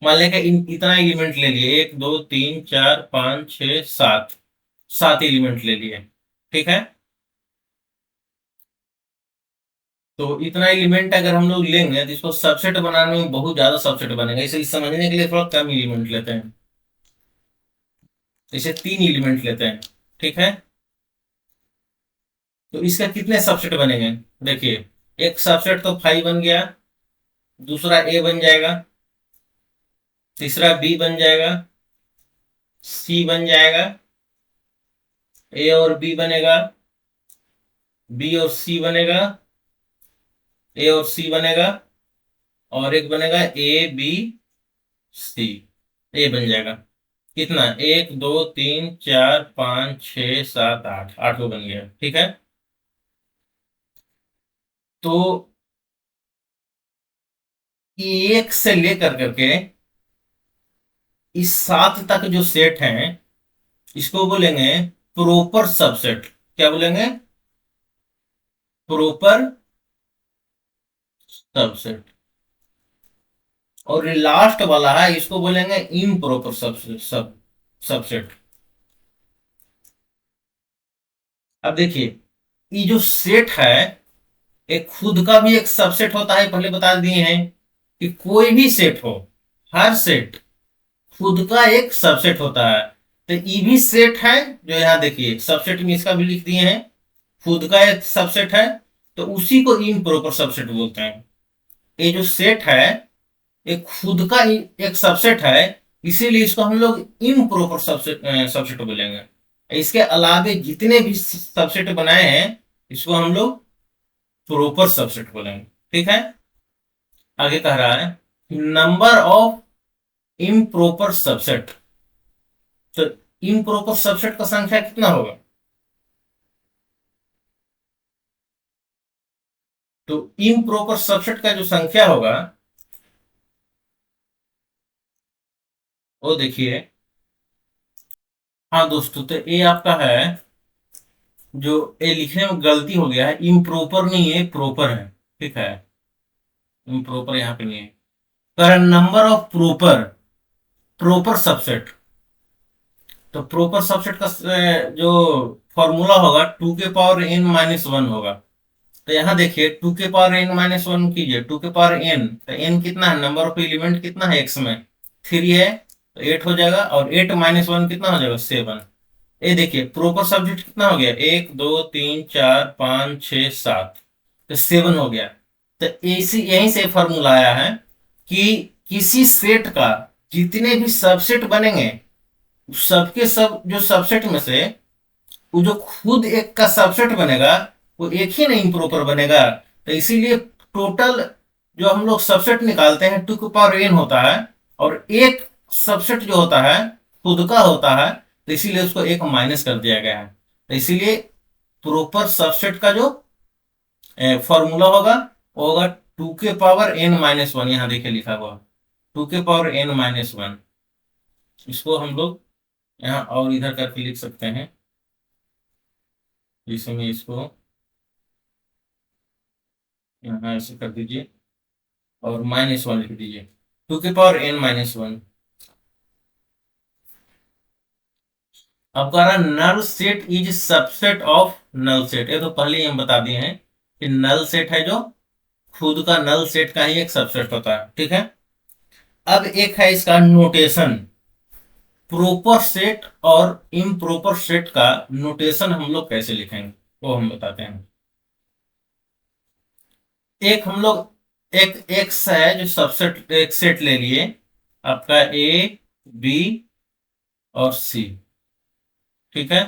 मान लें कि इतना एलिमेंट ले लिए, 1 2 3 4 5 6 7, 7 एलिमेंट ले लिए। ठीक है। तो इतना एलिमेंट अगर हम लोग लेंगे तो इसको सबसेट बनाने में बहुत ज्यादा सबसेट बनेगा, इसलिए समझने के लिए थोड़ा कम एलिमेंट लेते हैं, इसे 3 एलिमेंट लेते हैं। ठीक है। तो इसका कितने सबसेट बनेंगे, देखिए, एक सबसेट तो फाइव बन गया, दूसरा ए बन जाएगा, तीसरा बी बन जाएगा, सी बन जाएगा, ए और बी बनेगा, बी और सी बनेगा, ए और सी बनेगा, और एक बनेगा ए बी सी, ए बन जाएगा। कितना, 1 2 3 4 5 6 7 8, 8 को बन गया। ठीक है। तो एक से लेकर करके इस 7 तक जो सेट हैं इसको बोलेंगे प्रॉपर सबसेट। क्या बोलेंगे, प्रॉपर सबसेट। और लास्ट वाला है इसको बोलेंगे इम्प्रॉपर सबसेट। अब देखिए, ये जो सेट है एक खुद का भी एक सबसेट होता है, पहले बता दिए हैं कि कोई भी सेट हो, हर सेट खुद का एक सबसेट होता है। तो ये भी सेट है, जो यहाँ देखिए सबसेट में इसका भी लिख दिए हैं, खुद का एक सबसेट है, तो उसी को इम्प्रॉपर सबसेट बोलते हैं। ये जो सेट है एक खुद का एक सबसेट है, इसीलिए इसको हम लोग इम्प्रॉपर सबसेट बोलेंगे। इसके अलावे जितने भी सबसेट बनाए हैं इसको हम लोग प्रॉपर सबसेट बोलेंगे। ठीक है। आगे कह रहा है नंबर ऑफ इम्प्रॉपर सबसेट। तो इम्प्रॉपर सबसेट का संख्या कितना होगा, तो इम्प्रॉपर सबसेट का जो संख्या होगा वो देखिए। हाँ दोस्तों, तो ये आपका है, जो ये लिखने में गलती हो गया है, इम्प्रॉपर नहीं है, प्रॉपर है। ठीक है। इम्प्रॉपर यहाँ पे नहीं है। कह number of proper, proper subset. तो प्रॉपर सबसेट का जो फॉर्मूला होगा 2 के पावर n-1 होगा। तो यहाँ देखिए 2 के पावर n-1 कीजिए, 2 के पावर n, तो n कितना है, नंबर ऑफ एलिमेंट कितना है एक्स में, 3 है, तो 8 हो जाएगा, और 8 - 1 कितना हो जाएगा, 7। ये देखिए प्रॉपर सब्जेक्ट कितना हो गया, 1 2 3 4 5 6 7, तो 7 हो गया। तो इसी यहीं से फॉर्मूला आया है कि किसी सेट का जितने भी सबसेट बनेंगे सबके सब जो सबसेट में से वो जो खुद एक का सबसेट बनेगा वो एक ही नहीं इम्प्रॉपर बनेगा। तो इसीलिए टोटल जो हम लोग सबसेट निकालते हैं टू की पावर एन होता है, और एक सबसेट जो होता है खुद का होता है, तो इसीलिए उसको एक माइनस कर दिया गया है। तो इसीलिए प्रॉपर सबसेट का जो फॉर्मूला होगा वो होगा टू के पावर एन माइनस वन। यहाँ देखिए लिखा हुआ टू के पावर एन माइनस वन। इसको हम लोग यहाँ और इधर करके लिख सकते हैं, इसमें इसको यहाँ ऐसे कर दीजिए और माइनस वन लिख दीजिए, टू के पावर एन माइनस वन। अब कह रहा null set is subset of null set. ये तो पहले ही हम बता दिए हैं कि नल सेट है जो खुद का नल सेट का ही एक सबसेट होता है, ठीक है। अब एक है इसका नोटेशन, प्रॉपर सेट और इम्प्रॉपर सेट का नोटेशन हम लोग कैसे लिखेंगे वो हम बताते हैं। एक हम लोग एक एक्स है जो सबसेट, एक सेट ले लिए आपका ए बी और सी, ठीक है।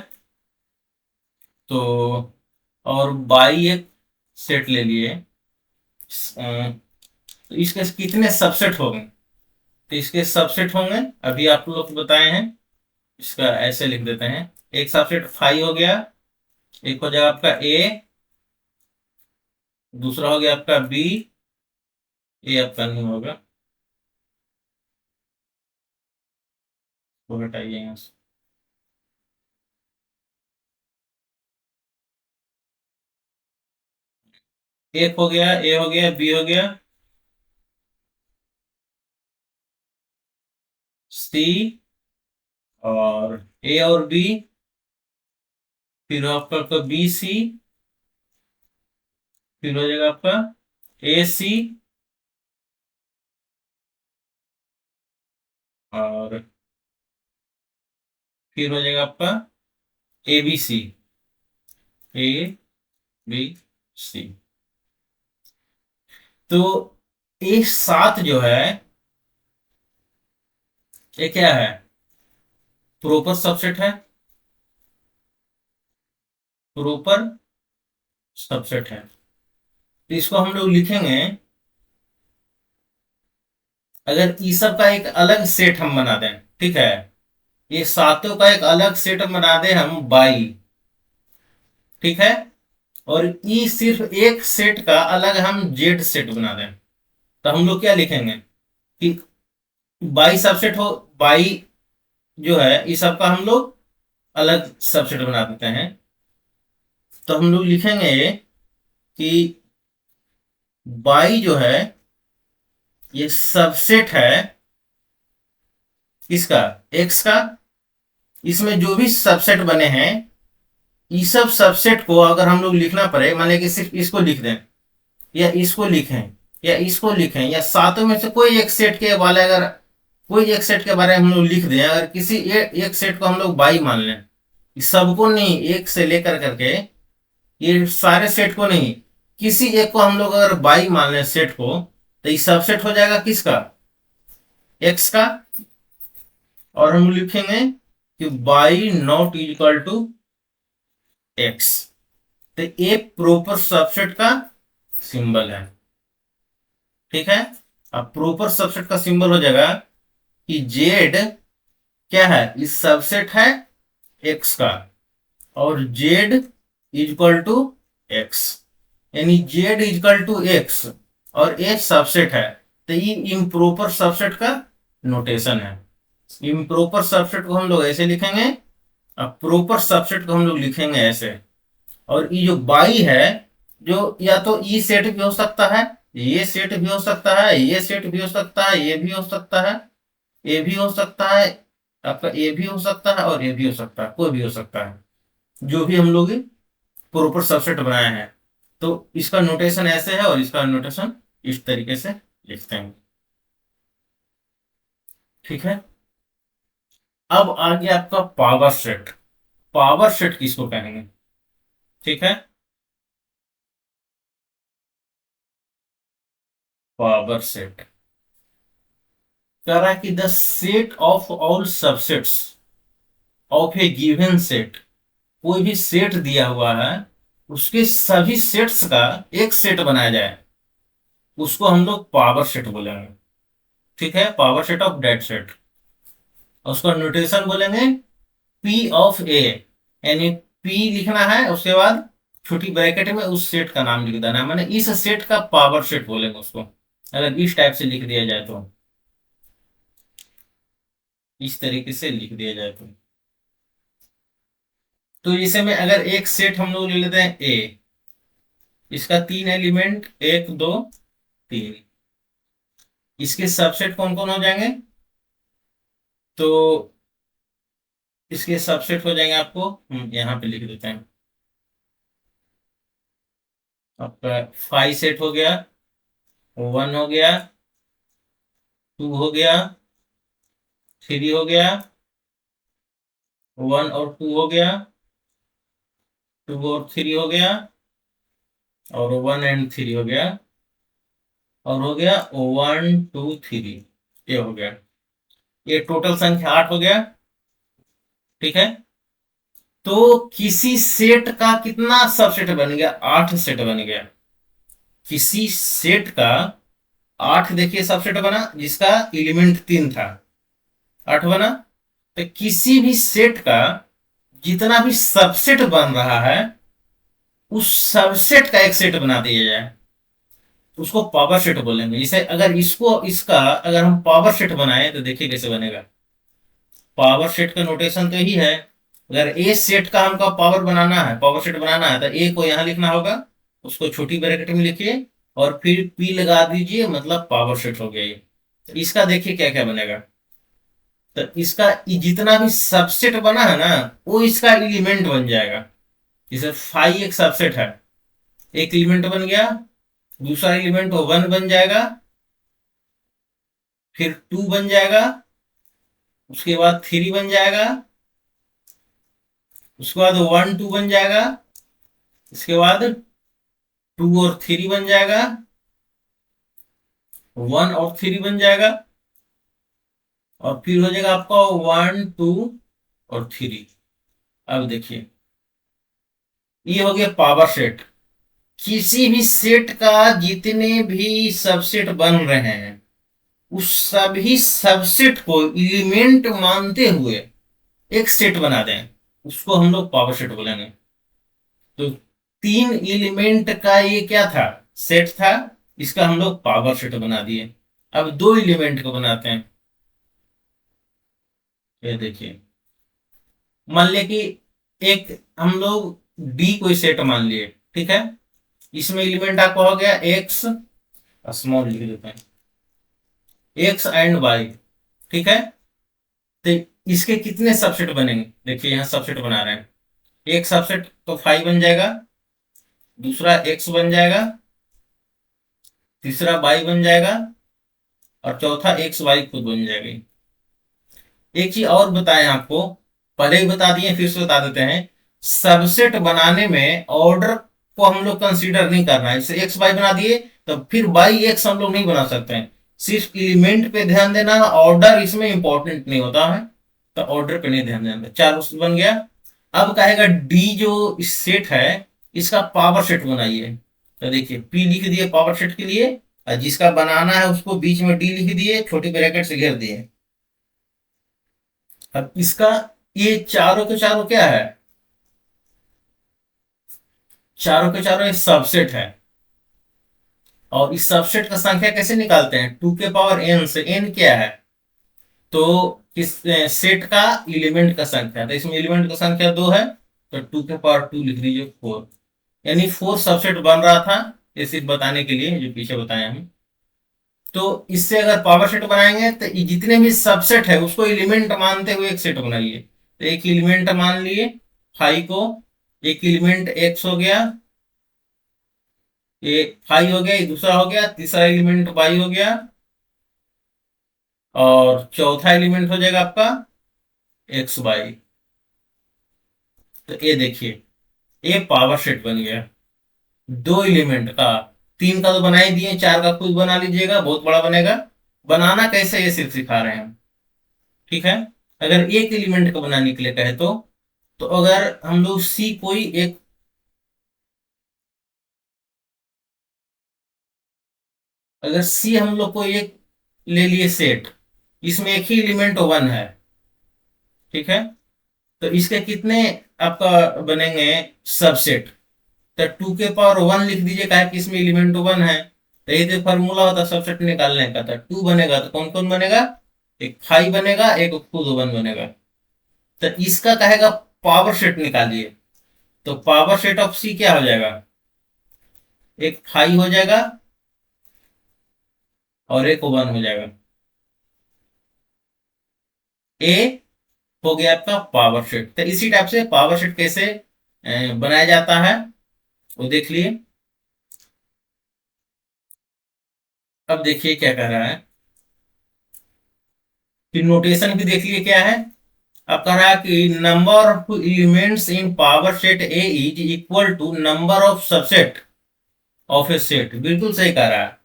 तो और बाई एक सेट ले लिए, तो इसके कितने सबसेट होंगे, तो इसके सबसेट होंगे अभी आप लोग को बताए हैं। इसका ऐसे लिख देते हैं, एक सबसेट फाइव हो गया, एक हो जाएगा आपका ए, दूसरा हो गया आपका बी, ये आपका नहीं होगा, वो हटाइए यहाँ से। एक हो गया, ए हो गया, बी हो गया, सी और ए और बी, फिर आपका बी सी, फिर हो जाएगा आपका ए सी, और फिर हो जाएगा आपका ए बी सी, ए बी सी। तो ये सात जो है ये क्या है, प्रॉपर सबसेट है, प्रॉपर सबसेट है। तो इसको हम लोग लिखेंगे, अगर ई सब का एक अलग सेट हम बना दें, ठीक है, ये सातों का एक अलग सेट बना दें हम बाई, ठीक है, और ई सिर्फ एक सेट का अलग हम जेड सेट बना दें, तो हम लोग क्या लिखेंगे कि बाई सबसेट हो, बाई जो है इस सब का हम लोग अलग सबसेट बना देते हैं। तो हम लोग लिखेंगे कि बाई जो है ये सबसेट है इसका, एक्स का, इसमें जो भी सबसेट बने हैं इस सब सबसेट को अगर हम लोग लिखना पड़े, मान लिया कि सिर्फ इसको लिख दें या इसको लिखें या इसको लिखें या सातों में से कोई एक सेट के वाले, अगर कोई एक सेट के बारे में हम लोग लिख दें, अगर किसी एक सेट को हम लोग बाई मान लें, इस सबको नहीं, एक से लेकर करके ये सारे सेट को नहीं, किसी एक को हम लोग अगर बाई मान लें सेट को, तो ये सबसेट हो जाएगा किसका, एक्स का। और हम लिखेंगे कि Y not equal to X. तो ये प्रॉपर सबसेट का सिंबल है, ठीक है। अब प्रॉपर सबसेट का सिंबल हो जाएगा कि जेड क्या है, इस सबसेट है एक्स का, और जेड इक्वल टू एक्स, यानी जेड इक्वल टू एक्स और ए सबसेट है। तो ये इम्प्रॉपर सबसेट का नोटेशन है। इम्प्रॉपर सबसेट को हम लोग ऐसे लिखेंगे, अब प्रॉपर सबसेट को हम लोग लिखेंगे ऐसे। और ये जो बाई है जो या तो ई सेट भी हो सकता है, ये सेट भी हो सकता है, ये सेट भी हो सकता है, ये भी हो सकता है, ये भी हो सकता है, आपका ये भी हो सकता है और ये भी हो सकता है, कोई भी हो सकता है, जो भी हम लोग प्रॉपर सबसेट बनाए हैं। तो इसका नोटेशन ऐसे है और इसका नोटेशन इस तरीके से लिखते हैं, ठीक है। अब आ गया आपका पावर सेट। पावर सेट किसको कहेंगे, ठीक है। पावर सेट कह रहा है कि the set of all subsets, of A given set, कोई भी सेट दिया हुआ है उसके सभी सेट्स का एक सेट बनाया जाए, उसको हम लोग पावर सेट बोलेंगे। ठीक है, power set of that set. उसका नोटेशन बोलेंगे पी ऑफ ए, यानी पी लिखना है, उसके बाद छोटी ब्रैकेट में उस सेट का नाम लिख देना है, माने इस सेट का पावर सेट बोलेंगे उसको, अगर इस टाइप से लिख दिया जाए तो, इस तरीके से लिख दिया जाए तो जैसे में अगर एक सेट हम लोग ले लेते हैं ए, इसका 3 एलिमेंट, 1 2 3, इसके सबसेट कौन कौन हो जाएंगे, तो इसके सबसेट हो जाएंगे आपको, यहाँ पे लिख देते हैं, आपका 5 सेट हो गया, 1 हो गया, 2 हो गया, 3 हो गया, 1 और 2 हो गया, 2 और 3 हो गया, और 1 एंड 3 हो गया, और हो गया 1 2 3, ये हो गया, ये टोटल संख्या 8 हो गया। ठीक है, तो किसी सेट का कितना सबसेट बन गया, 8 सेट बन गया। किसी सेट का 8 देखिए सबसेट बना, जिसका एलिमेंट 3 था, 8 बना। तो किसी भी सेट का जितना भी सबसेट बन रहा है उस सबसेट का एक सेट बना दिया जाए, उसको पावर सेट बोलेंगे। जैसे अगर इसको इसका अगर हम पावर सेट बनाए तो देखिए कैसे बनेगा। पावर सेट का नोटेशन तो यही है, अगर ए सेट का हमको पावर बनाना है, पावर सेट बनाना है, तो ए को यहाँ लिखना होगा, उसको छोटी ब्रैकेट में लिखिए और फिर पी लगा दीजिए, मतलब पावर सेट हो गया ये। तो इसका देखिए क्या क्या बनेगा, तो इसका जितना भी सबसेट बना है ना वो इसका एलिमेंट बन जाएगा। जैसे 5 एक सबसेट है, एक एलिमेंट बन गया, दूसरा एलिमेंट 1 बन जाएगा, फिर 2 बन जाएगा, उसके बाद 3 बन जाएगा, उसके बाद 1 2 बन जाएगा, इसके बाद 2 और 3 बन जाएगा, 1 और 3 बन जाएगा, और फिर हो जाएगा आपका 1 2 और 3। अब देखिए ये हो गया पावर सेट। किसी भी सेट का जितने भी सबसेट बन रहे हैं उस सभी सबसेट को एलिमेंट मानते हुए एक सेट बना दें, उसको हम लोग पावर सेट बोलेंगे। तो 3 एलिमेंट का ये क्या था, सेट था, इसका हम लोग पावर सेट बना दिए। अब 2 एलिमेंट को बनाते हैं। ये देखिए, मान लिया कि एक हम लोग डी कोई सेट मान लिए, ठीक है, इसमें एलिमेंट आपका हो गया एक्स, स्मॉल लिख देते हैं, एक्स एंड वाई। ठीक है, तो इसके कितने सबसेट बनेंगे, देखिए यहाँ सबसेट बना रहे हैं। एक सबसेट तो 5 बन जाएगा, दूसरा एक्स बन जाएगा, तीसरा वाई बन जाएगा, और चौथा एक्स वाई खुद बन जाएगी। एक चीज और बताएं आपको, पहले ही बता दिए फिर से बता देते हैं, सबसेट बनाने में ऑर्डर को हम लोग कंसीडर नहीं करना है। जैसे एक्स वाई बना दिए तो फिर वाई एक्स हम लोग नहीं बना सकते हैं, सिर्फ एलिमेंट पे ध्यान देना, ऑर्डर इसमें इंपॉर्टेंट नहीं होता है, तो ऑर्डर पे नहीं ध्यान देना। 4 बन गया। अब कहेगा डी जो इस सेट है इसका पावर सेट बनाइए, तो देखिए पी लिख दिए पावर सेट के लिए, और जिसका बनाना है उसको बीच में डी लिख दिए, छोटी ब्रैकेट से घेर दिए। अब इसका ये चारों के चारों क्या है, चारों के चारों सबसेट है, और इस सबसेट का संख्या कैसे निकालते हैं, 2 के पावर n से। n क्या है, तो इस सेट का एलिमेंट का संख्या, तो इसमें एलिमेंट का संख्या 2 है, तो 2 के पावर 2 लिख दीजिए 4, यानी 4 सबसेट बन रहा था। ये सिर्फ बताने के लिए जो पीछे बताया हम। तो इससे अगर पावर सेट बनाएंगे तो जितने भी सबसेट है उसको एलिमेंट मानते हुए एक सेट बनाइए। तो एक एलिमेंट मान लिए 5 को, एक एलिमेंट एक्स हो गया, ये 5 हो गया, ये दूसरा हो गया, तीसरा एलिमेंट वाई हो गया, और चौथा एलिमेंट हो जाएगा आपका एक्स वाई। तो ये देखिए ये पावर सेट बन गया 2 एलिमेंट का। 3 का तो बना ही दिए, 4 का खुद बना लीजिएगा, बहुत बड़ा बनेगा। बनाना कैसे ये सिर्फ सिखा रहे हैं हम, ठीक है। अगर एक एलिमेंट को बनाने के लिए कहे तो अगर हम लोग सी कोई एक, अगर सी हम लोग को एक ले लिए सेट, इसमें एक ही एलिमेंट वन है, ठीक है, तो इसके कितने आपका बनेंगे सबसेट? तो टू के पावर वन लिख दीजिए, क्या है कि इसमें एलिमेंट वन है, तो ये तो फॉर्मूला होता है सबसेट निकालने का, तो टू बनेगा तो कौन कौन बनेगा? एक फाइव बनेगा, एक खुद वन बनेगा। तो इसका कहेगा पावर सेट निकालिए, तो पावर सेट ऑफ सी क्या हो जाएगा? एक फाइव हो जाएगा और एक वन हो जाएगा। ए हो गया आपका पावर सेट। तो इसी टाइप से पावर सेट कैसे बनाया जाता है वो देख लिए। अब देखिए क्या कह रहा है कि नोटेशन भी देख लिए क्या है। अब कह रहा है कि number of elements in power set A is equal to number of subset of a set. बिल्कुल सही कह रहा है।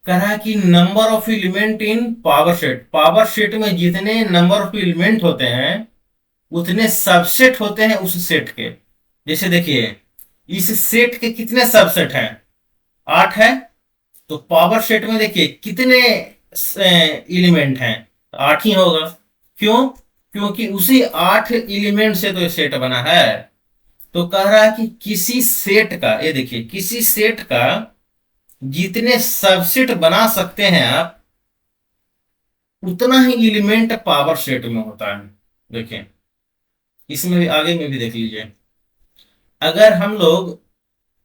कह रहा है कि number of element in power set में जितने नंबर ऑफ एलिमेंट होते हैं उतने सबसेट होते हैं उस सेट के। जैसे देखिए इस सेट के कितने सबसेट हैं? 8 है। तो पावर सेट में देखिए कितने एलिमेंट हैं? 8 ही होगा। क्यों? क्योंकि उसी 8 एलिमेंट से तो ये सेट बना है। तो कह रहा है कि किसी सेट का, ये देखिए किसी सेट का जितने सबसेट बना सकते हैं आप उतना ही एलिमेंट पावर सेट में होता है। देखिए इसमें भी आगे में भी देख लीजिए। अगर हम लोग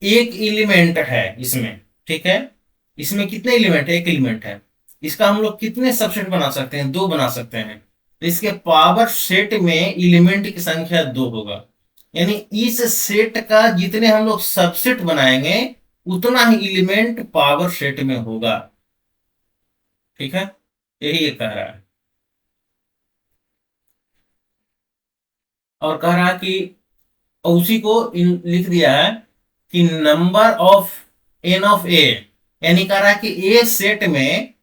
एक एलिमेंट है इसमें, ठीक है, इसमें कितने एलिमेंट है? एक एलिमेंट है। इसका हम लोग कितने सबसेट बना सकते हैं? दो बना सकते हैं। तो इसके पावर सेट में एलिमेंट की संख्या दो होगा। यानी इस सेट का जितने हम लोग सबसेट बनाएंगे उतना ही एलिमेंट पावर सेट में होगा। ठीक है, यही ये कह रहा है। और कह रहा है कि उसी को लिख दिया है कि number of N of A, यानी कह रहा है कि ए सेट में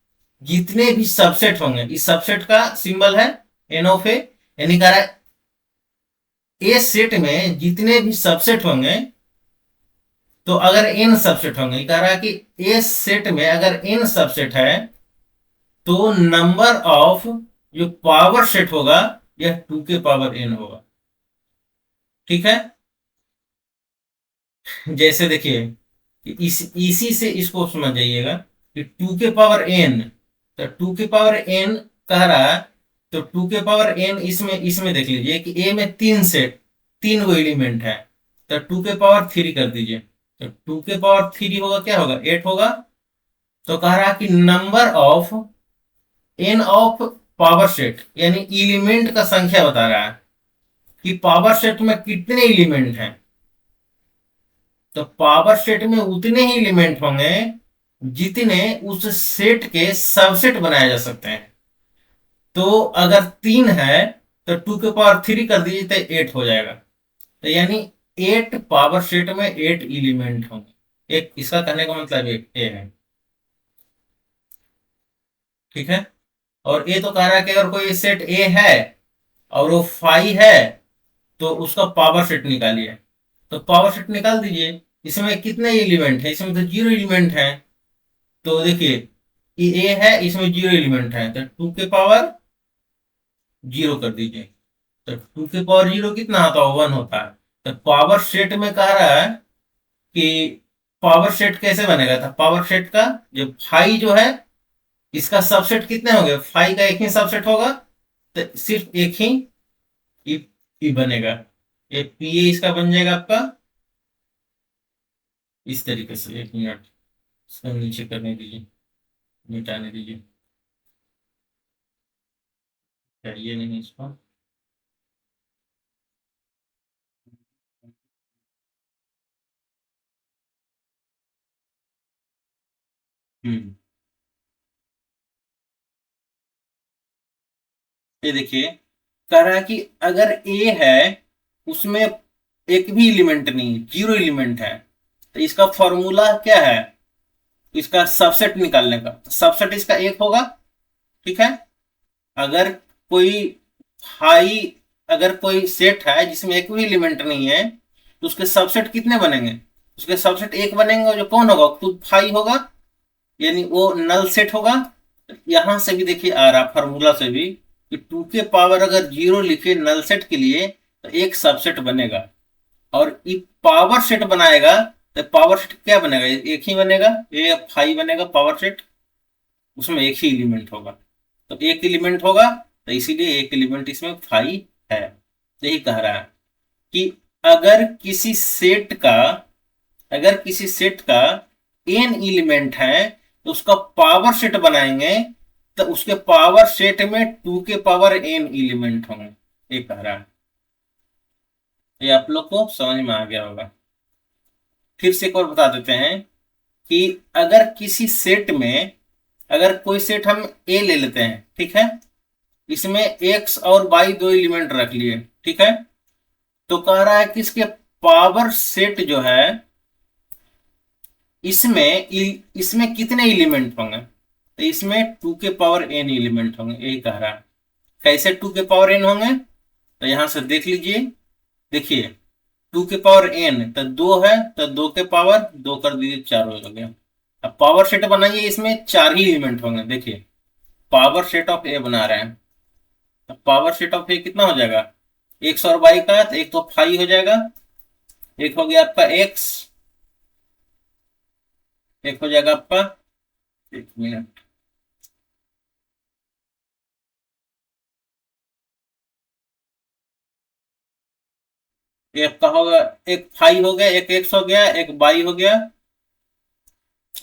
जितने भी सबसेट होंगे, इस सबसेट का सिंबल है एन ऑफ ए, यानी कह रहा है ए सेट में जितने भी सबसेट होंगे, तो अगर एन सबसेट होंगे, कह रहा है कि ए सेट में अगर एन सबसेट है तो नंबर ऑफ जो पावर सेट होगा यह टू के पावर एन होगा। ठीक है, जैसे देखिए इसी से इसको समझ जाइएगा कि टू के पावर एन, तो टू के पावर एन कह रहा है, तो टू के पावर एन इसमें इसमें देख लीजिए कि ए में तीन वो एलिमेंट है, तो टू के पावर थ्री कर दीजिए, तो टू के पावर थ्री होगा, क्या होगा? 8 होगा। तो कह रहा है कि number of N of power set, यानी एलिमेंट का संख्या बता रहा है कि पावर सेट में कितने एलिमेंट हैं। तो पावर सेट में उतने ही एलिमेंट होंगे जितने उस सेट के सबसेट बनाए जा सकते हैं। तो अगर 3 है तो टू के पावर थ्री कर दीजिए तो 8 हो जाएगा। तो यानी 8 पावर सेट में 8 एलिमेंट होंगे। एक इसका कहने का मतलब एक ए है। ठीक है, और ये तो कह रहा है कि अगर कोई सेट ए है और वो 5 है तो उसका पावर सेट निकालिए। तो पावर सेट निकाल दीजिए। इसमें कितने एलिमेंट है? इसमें तो 0 एलिमेंट है। तो देखिए ए है, इसमें 0 एलिमेंट है, तो टू के पावर 0 कर दीजिए। तो टू के पावर 0 कितना होता है? 1 होता है। तो पावर सेट में कह रहा है कि पावर सेट कैसे बनेगा था? पावर सेट का जो 5 जो है इसका सबसेट कितने होंगे? 5 का एक ही सबसेट होगा, तो सिर्फ एक ही ई बनेगा। ये पी ए इसका बन जाएगा आपका इस तरीके से। एक मिनट इसको नीचे करने दीजिए, मिटाने दीजिए, चाहिए नहीं इसको। हम्म, ये देखिए कह रहा है कि अगर ए है उसमें एक भी एलिमेंट नहीं, 0 एलिमेंट है, तो इसका फॉर्मूला क्या है? इसका सबसेट निकालने का, तो सबसेट इसका एक होगा। ठीक है, अगर कोई हाई, अगर कोई सेट है जिसमें एक भी एलिमेंट नहीं है, तो उसके सबसेट कितने बनेंगे? उसके सबसेट एक बनेंगे, जो कौन होगा? खुद फाई होगा, यानी वो नल सेट होगा। यहां से भी देखिए आ रहा फार्मूला से भी कि टू के पावर अगर जीरो लिखे नल सेट के लिए तो एक सबसेट बनेगा, और ये पावर सेट बनाएगा तो पावर सेट क्या बनेगा? एक ही बनेगा, ये फाई बनेगा पावर सेट, उसमें एक ही एलिमेंट होगा। तो एक एलिमेंट होगा तो इसीलिए एक एलिमेंट इसमें फाई है। यही कह रहा है कि अगर किसी सेट का अगर किसी सेट का एन एलिमेंट है तो उसका पावर सेट बनाएंगे तो उसके पावर सेट में टू के पावर एन एलिमेंट होंगे, ये कह रहा है। ये आप लोग को समझ में आ गया होगा। फिर से एक और बता देते हैं कि अगर किसी सेट में, अगर कोई सेट हम ए ले लेते हैं, ठीक है, इसमें एक्स और वाई दो एलिमेंट रख लिए, ठीक है, तो कह रहा है कि इसके पावर सेट जो है इसमें कितने एलिमेंट होंगे? तो इसमें टू के पावर एन एलिमेंट होंगे, यही कह रहा है। कैसे टू के पावर एन होंगे? तो यहां से देख लीजिए, देखिए टू के पावर एन तो दो है, तो दो के पावर दो कर दीजिए, चार हो गया। अब पावर सेट बनाइए, इसमें चार ही एलिमेंट होंगे। देखिए पावर सेट ऑफ ए बना रहे हैं, तो पावर सेट ऑफ ए कितना हो जाएगा? एक्स और वाई का, तो एक तो फाइव हो जाएगा, एक हो गया आपका एक्स, एक हो जाएगा आपका, एक मिनट, एक का होगा, एक फाइव हो गया, एक एक्स हो गया, एक वाई हो गया,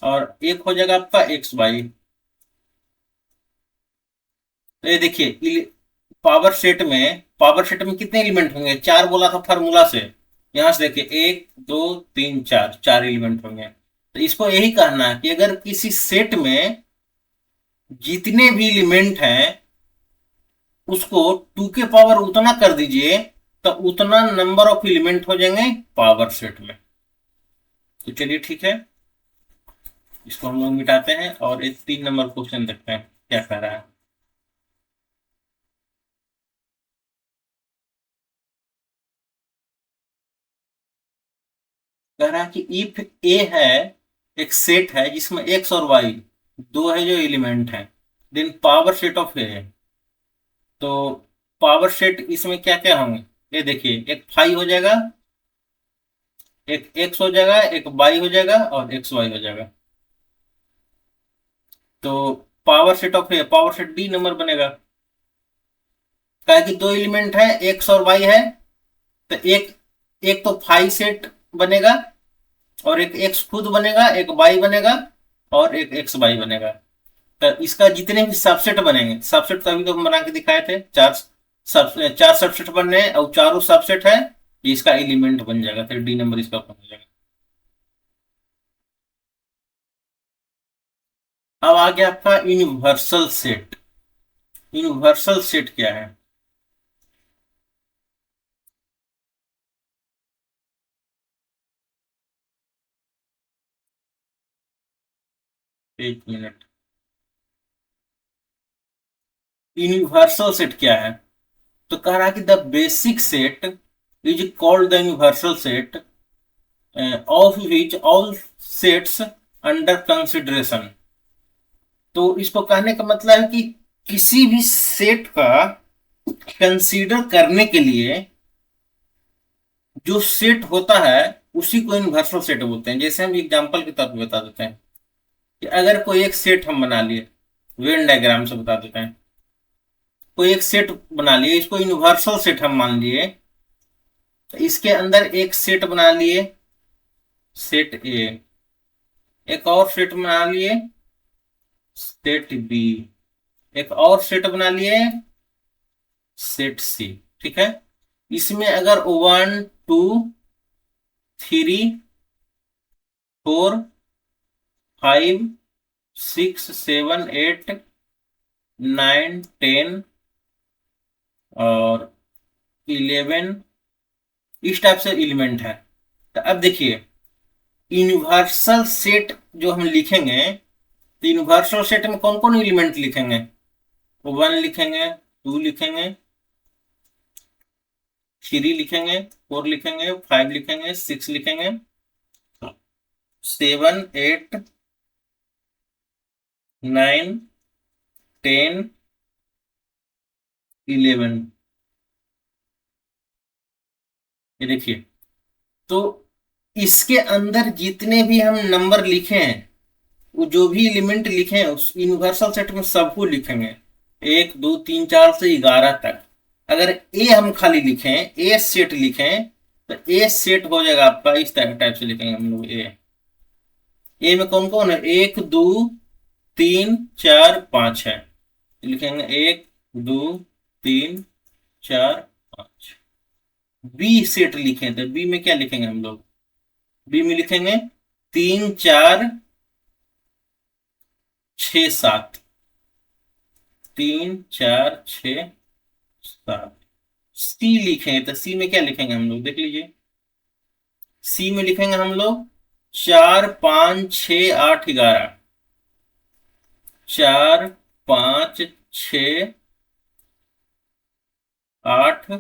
और एक हो जाएगा आपका एक्स वाई। तो ये देखिए पावर सेट में कितने एलिमेंट होंगे? चार बोला था फार्मूला से। यहां से देखिए एक दो तीन चार, चार एलिमेंट होंगे। तो इसको यही कहना है कि अगर किसी सेट में जितने भी एलिमेंट हैं उसको टू के पावर उतना कर दीजिए, तो उतना नंबर ऑफ एलिमेंट हो जाएंगे पावर सेट में। तो चलिए ठीक है, इसको हम लोग मिटाते हैं और एक 3 नंबर क्वेश्चन देखते हैं क्या कह रहा है। कह रहा है कि इफ ए है, एक सेट है जिसमें एक्स और वाई दो है जो एलिमेंट है, देन पावर सेट ऑफ ए है। तो पावर सेट इसमें क्या क्या होंगे? ये देखिए एक फाइव हो जाएगा, एक एक्स हो जाएगा, एक वाई हो जाएगा, और एक्स वाई हो जाएगा। तो power set of A, power set D number बनेगा। क्या है कि दो एलिमेंट है, एक्स और वाई है, तो एक एक तो फाइव सेट बनेगा, और एक एक्स खुद बनेगा, एक वाई बनेगा, और एक एक्स वाई बनेगा। तो इसका जितने भी सबसेट बनेंगे, सबसेट तो अभी तो हम बना के दिखाए थे, चार सबसेट बन रहे हैं, और चारों सबसेट है, ये इसका एलिमेंट बन जाएगा, तो डी नंबर इसका बन जाएगा। अब आ गया आपका यूनिवर्सल सेट। यूनिवर्सल सेट क्या है? एक मिनट, यूनिवर्सल सेट क्या है? तो कह रहा है कि the basic set is called the universal set of which all sets under consideration. तो इसको कहने का मतलब है कि किसी भी सेट का कंसीडर करने के लिए जो सेट होता है उसी को यूनिवर्सल सेट बोलते हैं। जैसे हम एग्जांपल के तौर पर बता देते हैं कि अगर कोई एक सेट हम बना लिए, वेन डायग्राम से बता देते हैं, कोई एक सेट बना लिए, इसको यूनिवर्सल सेट हम मान लिए, तो इसके अंदर एक सेट बना लिए, सेट ए, एक और सेट बना लिए, सेट बी, एक और सेट बना लिए, सेट सी। ठीक है, इसमें अगर 1 2 3 4 5 6 7 8 9 10 और 11 इस टाइप से एलिमेंट है, तो अब देखिए यूनिवर्सल सेट जो हम लिखेंगे, तो यूनिवर्सल सेट में कौन कौन एलिमेंट लिखेंगे? 1 लिखेंगे, 2 लिखेंगे, 3 लिखेंगे, 4 लिखेंगे, 5 लिखेंगे, 6 लिखेंगे, 7, 8, 9, 10, 11। ये देखिए, तो इसके अंदर जितने भी हम नंबर लिखे हैं, वो जो भी एलिमेंट लिखे हैं उस यूनिवर्सल सेट में सबको लिखेंगे, 1 2 3 4 से 11 तक। अगर ए हम खाली लिखें, ए सेट लिखें, तो ए सेट हो जाएगा आपका इस टाइप से लिखेंगे हम लोग। ए में कौन कौन है, 1 2 3 4 5 है, लिखेंगे 1 2 3 4 5। बी सेट लिखें तो बी में क्या लिखेंगे हम लोग, बी में लिखेंगे 3 4 6 7, 3 4 6 7। सी लिखें तो सी में क्या लिखेंगे हम लोग, देख लीजिए, सी में लिखेंगे हम लोग 4 5 6 8 11, 4 5 6 8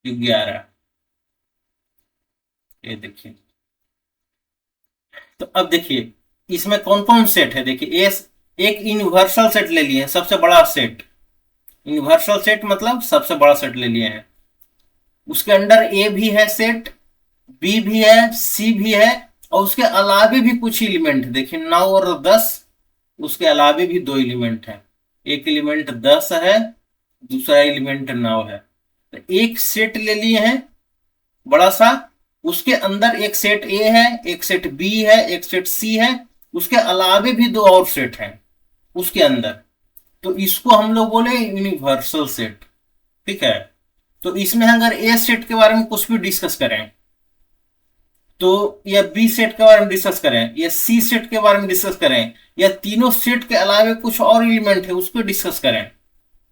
11। ये देखिए, तो अब देखिए इसमें कौन कौन सेट है, देखिए एस, एक यूनिवर्सल सेट ले लिए हैं, सबसे बड़ा सेट, यूनिवर्सल सेट मतलब सबसे बड़ा सेट ले लिए हैं। उसके अंडर ए भी है सेट, बी भी है, सी भी है, और उसके अलावे भी कुछ एलिमेंट, देखिए 9 और 10, उसके अलावे भी 2 एलिमेंट है, एक एलिमेंट 10 है, दूसरा एलिमेंट 9 है। तो एक सेट ले लिए हैं बड़ा सा, उसके अंदर एक सेट ए है, एक सेट बी है, एक सेट सी है, उसके अलावे भी 2 और सेट हैं उसके अंदर, तो इसको हम लोग बोले यूनिवर्सल सेट। ठीक है, तो इसमें अगर ए सेट के बारे में कुछ भी डिस्कस करें, तो या बी सेट के बारे में डिस्कस करें, या सी सेट के बारे में डिस्कस करें, या तीनों सेट के अलावे कुछ और एलिमेंट है उसको डिस्कस करें,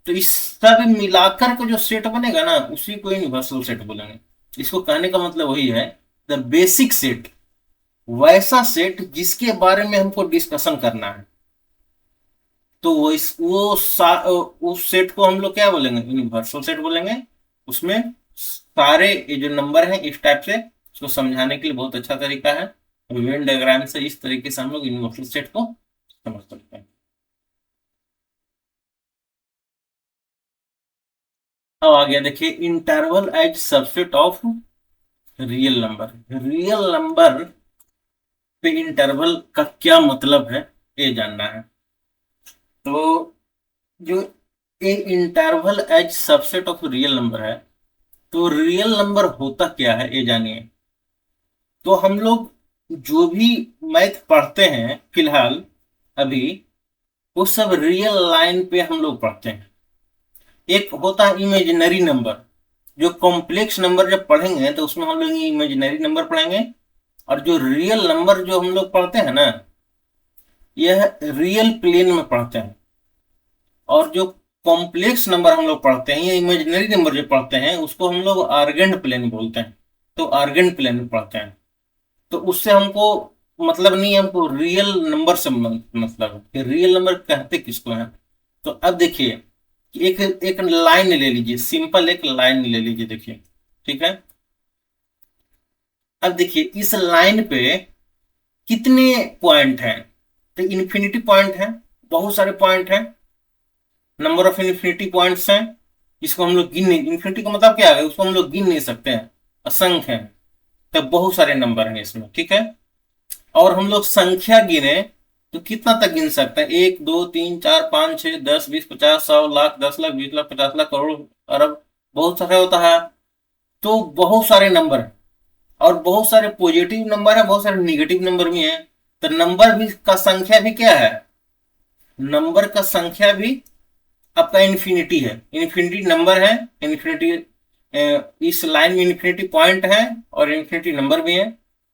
तो इस सब मिलाकर के जो सेट बनेगा ना, उसी को यूनिवर्सल सेट बोलेंगे। इसको कहने का मतलब वही है, द बेसिक सेट, वैसा सेट जिसके बारे में हमको डिस्कशन करना है, तो उस सेट को हम लोग क्या बोलेंगे, यूनिवर्सल सेट बोलेंगे। उसमें सारे ये जो नंबर हैं इस टाइप से, इसको समझाने के लिए बहुत अच्छा तरीका है, वेन डायग्राम से इस तरीके से हम लोग यूनिवर्सल सेट को समझ सकते हैं। अब आ गया देखिए, interval as subset of real number. Real number पे इंटरवल का क्या मतलब है, ये जानना है। तो जो A interval as subset of real number है, तो रियल नंबर होता क्या है ये जानिए। तो हम लोग जो भी मैथ पढ़ते हैं फिलहाल अभी, वो सब रियल लाइन पे हम लोग पढ़ते हैं। एक होता है इमेजिनरी नंबर, जो कॉम्प्लेक्स नंबर जब पढ़ेंगे तो उसमें हम लोग इमेजिनरी नंबर पढ़ेंगे, और जो रियल नंबर जो हम लोग पढ़ते हैं ना, यह रियल प्लेन में पढ़ते हैं। और जो कॉम्प्लेक्स नंबर हम लोग पढ़ते हैं या इमेजिनरी नंबर जो पढ़ते हैं, उसको हम लोग आर्गेंड प्लेन बोलते हैं। तो आर्गेंड प्लेन में पढ़ते हैं, तो उससे हमको मतलब नहीं है, हमको रियल नंबर से मतलब है कि रियल नंबर कहते किसको हैं। तो अब देखिए, एक एक लाइन ले लीजिए, सिंपल एक लाइन ले लीजिए, देखिए, ठीक है। अब देखिए इस लाइन पे कितने पॉइंट हैं, तो इन्फिनिटी पॉइंट है, बहुत सारे पॉइंट हैं, नंबर ऑफ इन्फिनिटी पॉइंट्स हैं, जिसको हम लोग गिन नहीं, इन्फिनिटी का मतलब क्या है, उसको हम लोग गिन नहीं सकते हैं, असंख्य है, तो बहुत सारे नंबर हैं इसमें, ठीक है। और हम लोग संख्या गिने तो कितना तक गिन सकते हैं, 1 2 3 4 5 6 10 20 50 100 लाख 10 लाख 20 लाख 50 लाख करोड़ अरब, बहुत सारे होता है। तो बहुत सारे नंबर हैं, और बहुत सारे पॉजिटिव नंबर है, बहुत सारे निगेटिव नंबर भी हैं। तो नंबर भी का संख्या भी क्या है, नंबर का संख्या भी आपका इन्फिनिटी है, इन्फिनिटी नंबर है, इन्फिनिटी, इस लाइन में इन्फिनिटी पॉइंट है और इन्फिनिटी नंबर भी है,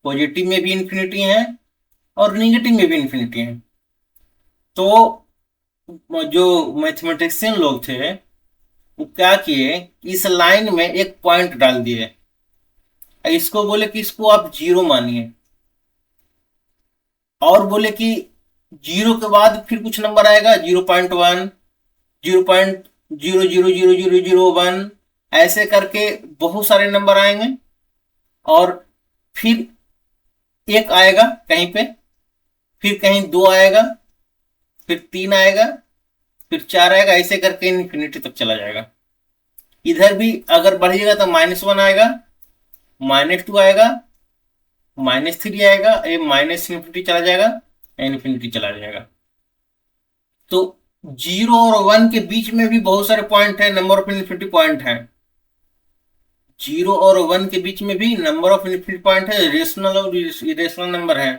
पॉजिटिव में भी इन्फिनिटी है और निगेटिव में भी इन्फिनिटी है। तो जो मैथमेटिशियन लोग थे वो क्या किए, इस लाइन में एक पॉइंट डाल दिए, इसको बोले कि इसको आप 0 मानिए, और बोले कि 0 के बाद फिर कुछ नंबर आएगा, 0.1, 0 0 0 0 0 1 ऐसे करके बहुत सारे नंबर आएंगे। और फिर एक आएगा कहीं पे, फिर कहीं दो आएगा, फिर तीन आएगा, फिर चार आएगा, ऐसे करके इन्फिनिटी तक चला जाएगा। इधर भी अगर बढ़िएगा तो -1 आएगा, -2 आएगा, -3 आएगा, ये माइनस इन्फिनिटी चला जाएगा, इन्फिनिटी चला जाएगा। तो 0 और 1 के बीच में भी बहुत सारे पॉइंट है, नंबर ऑफ इन्फिनिटी पॉइंट है। 0 और 1 के बीच में भी नंबर ऑफ इन्फिनिटी पॉइंट है, रेशनल और इरेशनल नंबर है।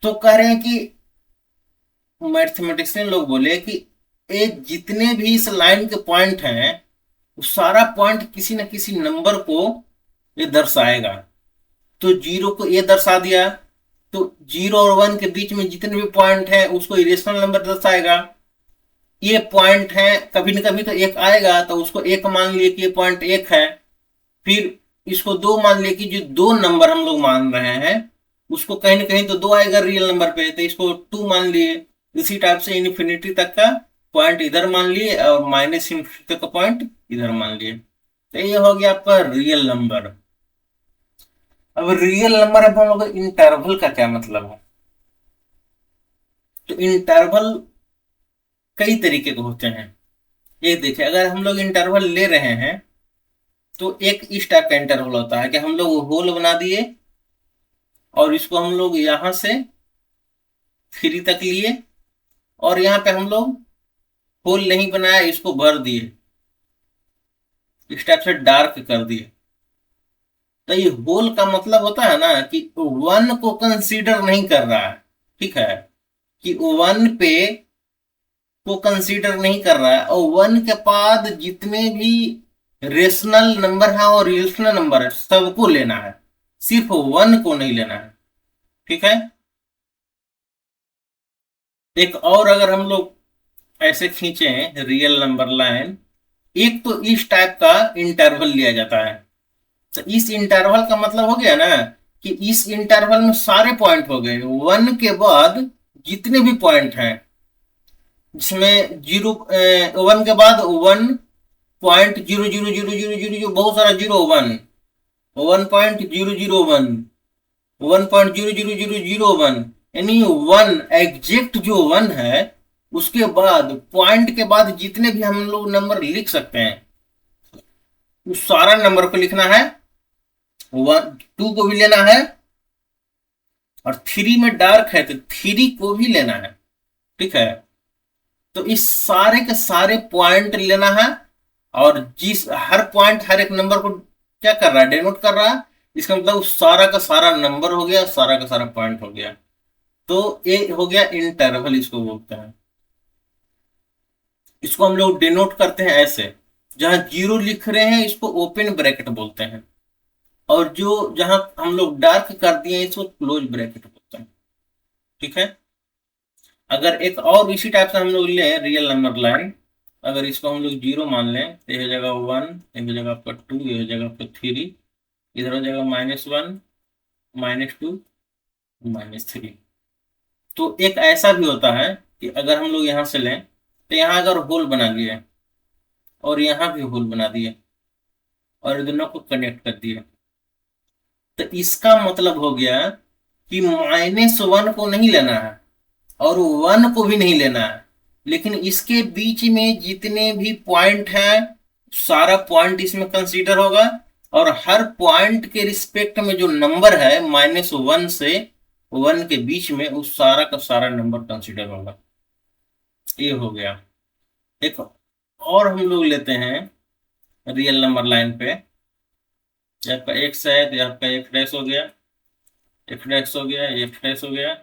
तो कह रहे हैं कि मैथमेटिशियन लोग बोले कि ये जितने भी इस लाइन के पॉइंट हैं, वो सारा पॉइंट किसी न किसी नंबर को ये दर्शाएगा। तो 0 को ये दर्शा दिया, तो 0 और 1 के बीच में जितने भी पॉइंट हैं उसको इरेशनल नंबर दर्शाएगा। ये पॉइंट है, कभी न कभी तो एक आएगा, तो उसको एक मान लिए कि ये पॉइंट एक है। फिर इसको दो मान लिए कि जो दो नंबर हम लोग मान रहे हैं उसको कहीं ना कहीं तो दो आएगा रियल नंबर पे, तो इसको 2 मान लिए। इसी टाइप से इन्फिनिटी तक का पॉइंट इधर मान लिए और माइनस इन्फिनिटी तक का पॉइंट इधर मान लिए। तो ये हो गया आपका रियल नंबर। अब रियल नंबर अब हम लोग इंटरवल का क्या मतलब है? तो इंटरवल कई तरीके के होते हैं। ये देखिए, अगर हम लोग इंटरवल ले रहे हैं तो एक इस टाइप का इंटरवल होता है कि हम लोग होल बना दिए और इसको हम लोग यहां से 3 तक लिए, और यहाँ पे हम लोग होल नहीं बनाया, इसको भर दिए, इस टाइप से डार्क कर दिए। तो ये होल का मतलब होता है ना कि 1 को कंसीडर नहीं कर रहा है, ठीक है, कि 1 पे को कंसीडर नहीं कर रहा है, और 1 के बाद जितने भी रेशनल नंबर है और रिलेशनल नंबर है सबको लेना है, सिर्फ 1 को नहीं लेना है, ठीक है। एक और अगर हम लोग ऐसे खींचे रियल नंबर लाइन, एक तो इस टाइप का इंटरवल लिया जाता है। तो इस इंटरवल का मतलब हो गया ना कि इस इंटरवल में सारे पॉइंट हो गए, 1 के बाद जितने भी पॉइंट हैं, जिसमें 1 के बाद 1.0000000 बहुत सारा 0 1, 1.001, 1.00001, यानी 1 एग्जैक्ट जो 1 है, उसके बाद पॉइंट के बाद जितने भी हम लोग नंबर लिख सकते हैं उस सारा नंबर को लिखना है। 2 को भी लेना है, और 3 में डार्क है तो 3 को भी लेना है, ठीक है। तो इस सारे के सारे पॉइंट लेना है, और जिस हर पॉइंट हर एक नंबर को क्या कर रहा है, डिनोट कर रहा है। इसका मतलब उस सारा का सारा नंबर हो गया, सारा का सारा पॉइंट हो गया। तो ये हो गया इंटरवल, इसको बोलते हैं। इसको हम लोग डिनोट करते हैं ऐसे, जहां 0 लिख रहे हैं इसको ओपन ब्रैकेट बोलते हैं, और जो जहां हम लोग डार्क कर दिए हैं इसको क्लोज ब्रैकेट बोलते हैं, ठीक है। अगर एक और इसी टाइप से हम लोग लें रियल नंबर लाइन, अगर इसको हम लोग 0 मान लें तो ये हो जाएगा 1, ये हो जाएगा आपका 2, ये हो जाएगा आपका 3, इधर हो जाएगा -1, -2, -3। तो एक ऐसा भी होता है कि अगर हम लोग यहाँ से लें तो यहाँ अगर होल बना लिए और यहाँ भी होल बना दिए और इन दोनों को कनेक्ट कर दिए, तो इसका मतलब हो गया कि -1 को नहीं लेना है और 1 को भी नहीं लेना है, लेकिन इसके बीच में जितने भी पॉइंट हैं सारा पॉइंट इसमें कंसीडर होगा, और हर पॉइंट के रिस्पेक्ट में जो नंबर है -1 से 1 के बीच में उस सारा का सारा नंबर कंसीडर होगा। ये हो गया। एक और हम लोग लेते हैं रियल नंबर लाइन पे, ये आपका एक्स है तो ये आपका एक डैश हो गया, एक डैश हो गया, एक डैश हो गया,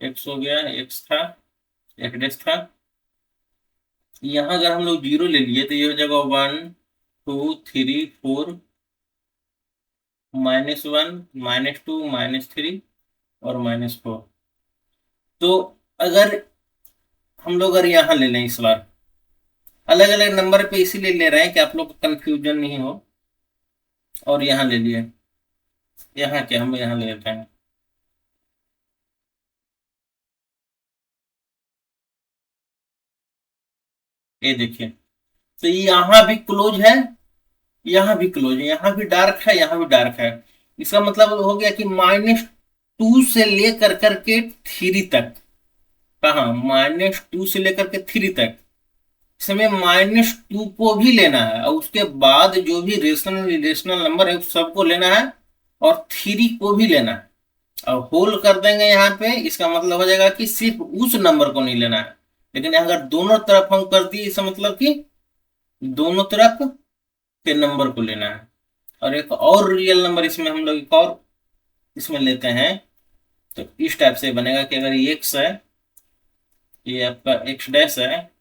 एक्स हो गया, एक्स था, एक डैश था। यहाँ अगर हम लोग 0 ले लिए तो ये हो जाएगा 1 2 3 4, -1, -2, -3 और -4। तो अगर हम लोग अगर यहाँ ले लें, इस बार अलग अलग नंबर पे इसीलिए ले रहे हैं कि आप लोग को कंफ्यूजन नहीं हो, और यहाँ ले लिए, यहाँ क्या हम यहाँ ले लेते हैं, ये देखिए, तो यहाँ भी क्लोज है, यहाँ भी क्लोज है, यहाँ भी डार्क है, यहाँ भी डार्क है। इसका मतलब हो गया कि -2 से लेकर करके 3 तक, कहा -2 से लेकर के 3 तक, इसमें -2 को भी लेना है और उसके बाद जो भी रेशनल इरेशनल नंबर है उस सबको लेना है और 3 को भी लेना है और होल कर देंगे यहाँ पे। इसका मतलब हो जाएगा कि सिर्फ उस नंबर को नहीं लेना है, लेकिन अगर दोनों तरफ हम कर दिए इसका मतलब कि दोनों तरफ के नंबर को लेना है। और एक और रियल नंबर इसमें हम लोग एक और इसमें लेते हैं, तो इस टाइप से बनेगा कि अगर ये एक्स है, ये आपका एक्स डैश है,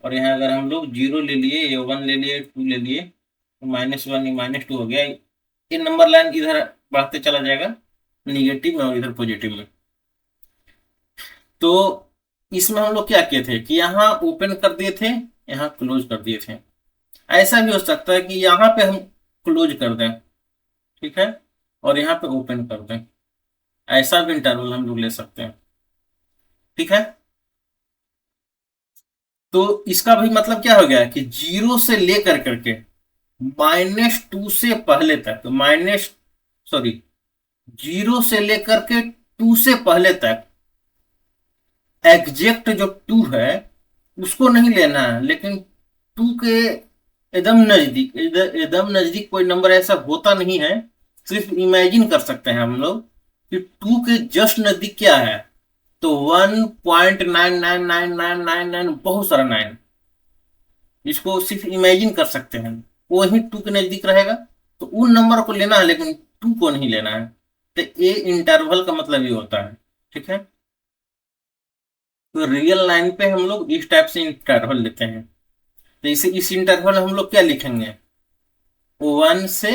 और यहाँ अगर हम लोग 0 ले लिए, ये 1 ले लिए, 2 ले लिए, तो -1 ये -2 हो गया। ये नंबर लाइन इधर बढ़ते चला जाएगा निगेटिव में और इधर पॉजिटिव में। तो इसमें हम लोग क्या किए थे कि यहाँ ओपन कर दिए थे, यहाँ क्लोज कर दिए थे। ऐसा भी हो सकता है कि यहाँ पे हम क्लोज कर दें, ठीक है, और यहाँ पे ओपन कर दें। ऐसा भी इंटरवल हम लोग ले सकते हैं, ठीक है। तो इसका भी मतलब क्या हो गया कि 0 से लेकर करके -2 से पहले तक, माइनस सॉरी 0 से लेकर के 2 से पहले तक एग्जैक्ट जो 2 है उसको नहीं लेना है, लेकिन 2 के एकदम नजदीक, एकदम नजदीक कोई नंबर ऐसा होता नहीं है, सिर्फ इमेजिन कर सकते हैं हम लोग कि 2 के जस्ट नजदीक क्या है। तो 1.999999 बहुत सारा 9, इसको सिर्फ इमेजिन कर सकते हैं, वो ही 2 के नजदीक रहेगा। तो उन नंबर को लेना है लेकिन 2 को नहीं लेना है। तो ये इंटरवल का मतलब ये होता है, ठीक है। तो रियल लाइन पे हम लोग इस टाइप से इंटरवल लेते हैं। तो इसे इस इंटरवल हम लोग क्या लिखेंगे, 1 से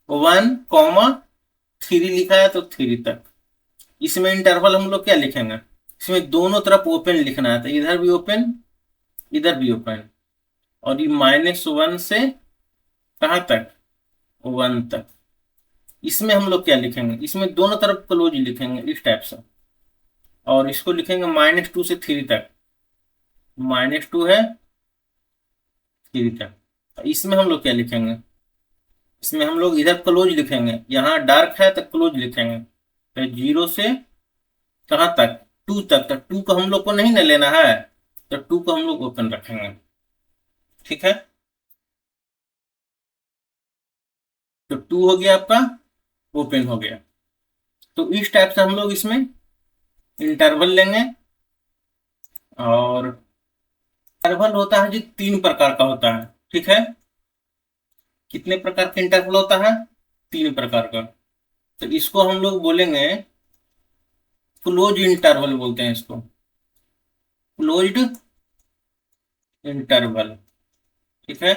1, 3 लिखा है तो 3 तक। इसमें इंटरवल हम लोग क्या लिखेंगे, इसमें दोनों तरफ ओपन लिखना है, तो इधर भी ओपन, इधर भी ओपन। और ये -1 से कहाँ तक, 1 तक। इसमें हम लोग क्या लिखेंगे, इसमें दोनों तरफ क्लोज लिखेंगे इस टाइप से, और इसको लिखेंगे -2 से 3 तक, -2 है 3 तक। तो इसमें हम लोग क्या लिखेंगे, इसमें हम लोग इधर क्लोज लिखेंगे, यहाँ डार्क है तो क्लोज लिखेंगे। तो 0 से कहाँ तक, 2 तक। तो 2 को हम लोग को नहीं ना लेना है, तो 2 को हम लोग ओपन रखेंगे, ठीक है। तो 2 हो गया आपका ओपन हो गया। तो इस टाइप से हम लोग इसमें इंटरवल लेंगे। और इंटरवल होता है जो 3 प्रकार का होता है, ठीक है। कितने प्रकार का इंटरवल होता है, 3 प्रकार का। तो इसको हम लोग बोलेंगे क्लोज इंटरवल बोलते हैं इसको, क्लोज्ड इंटरवल, ठीक है।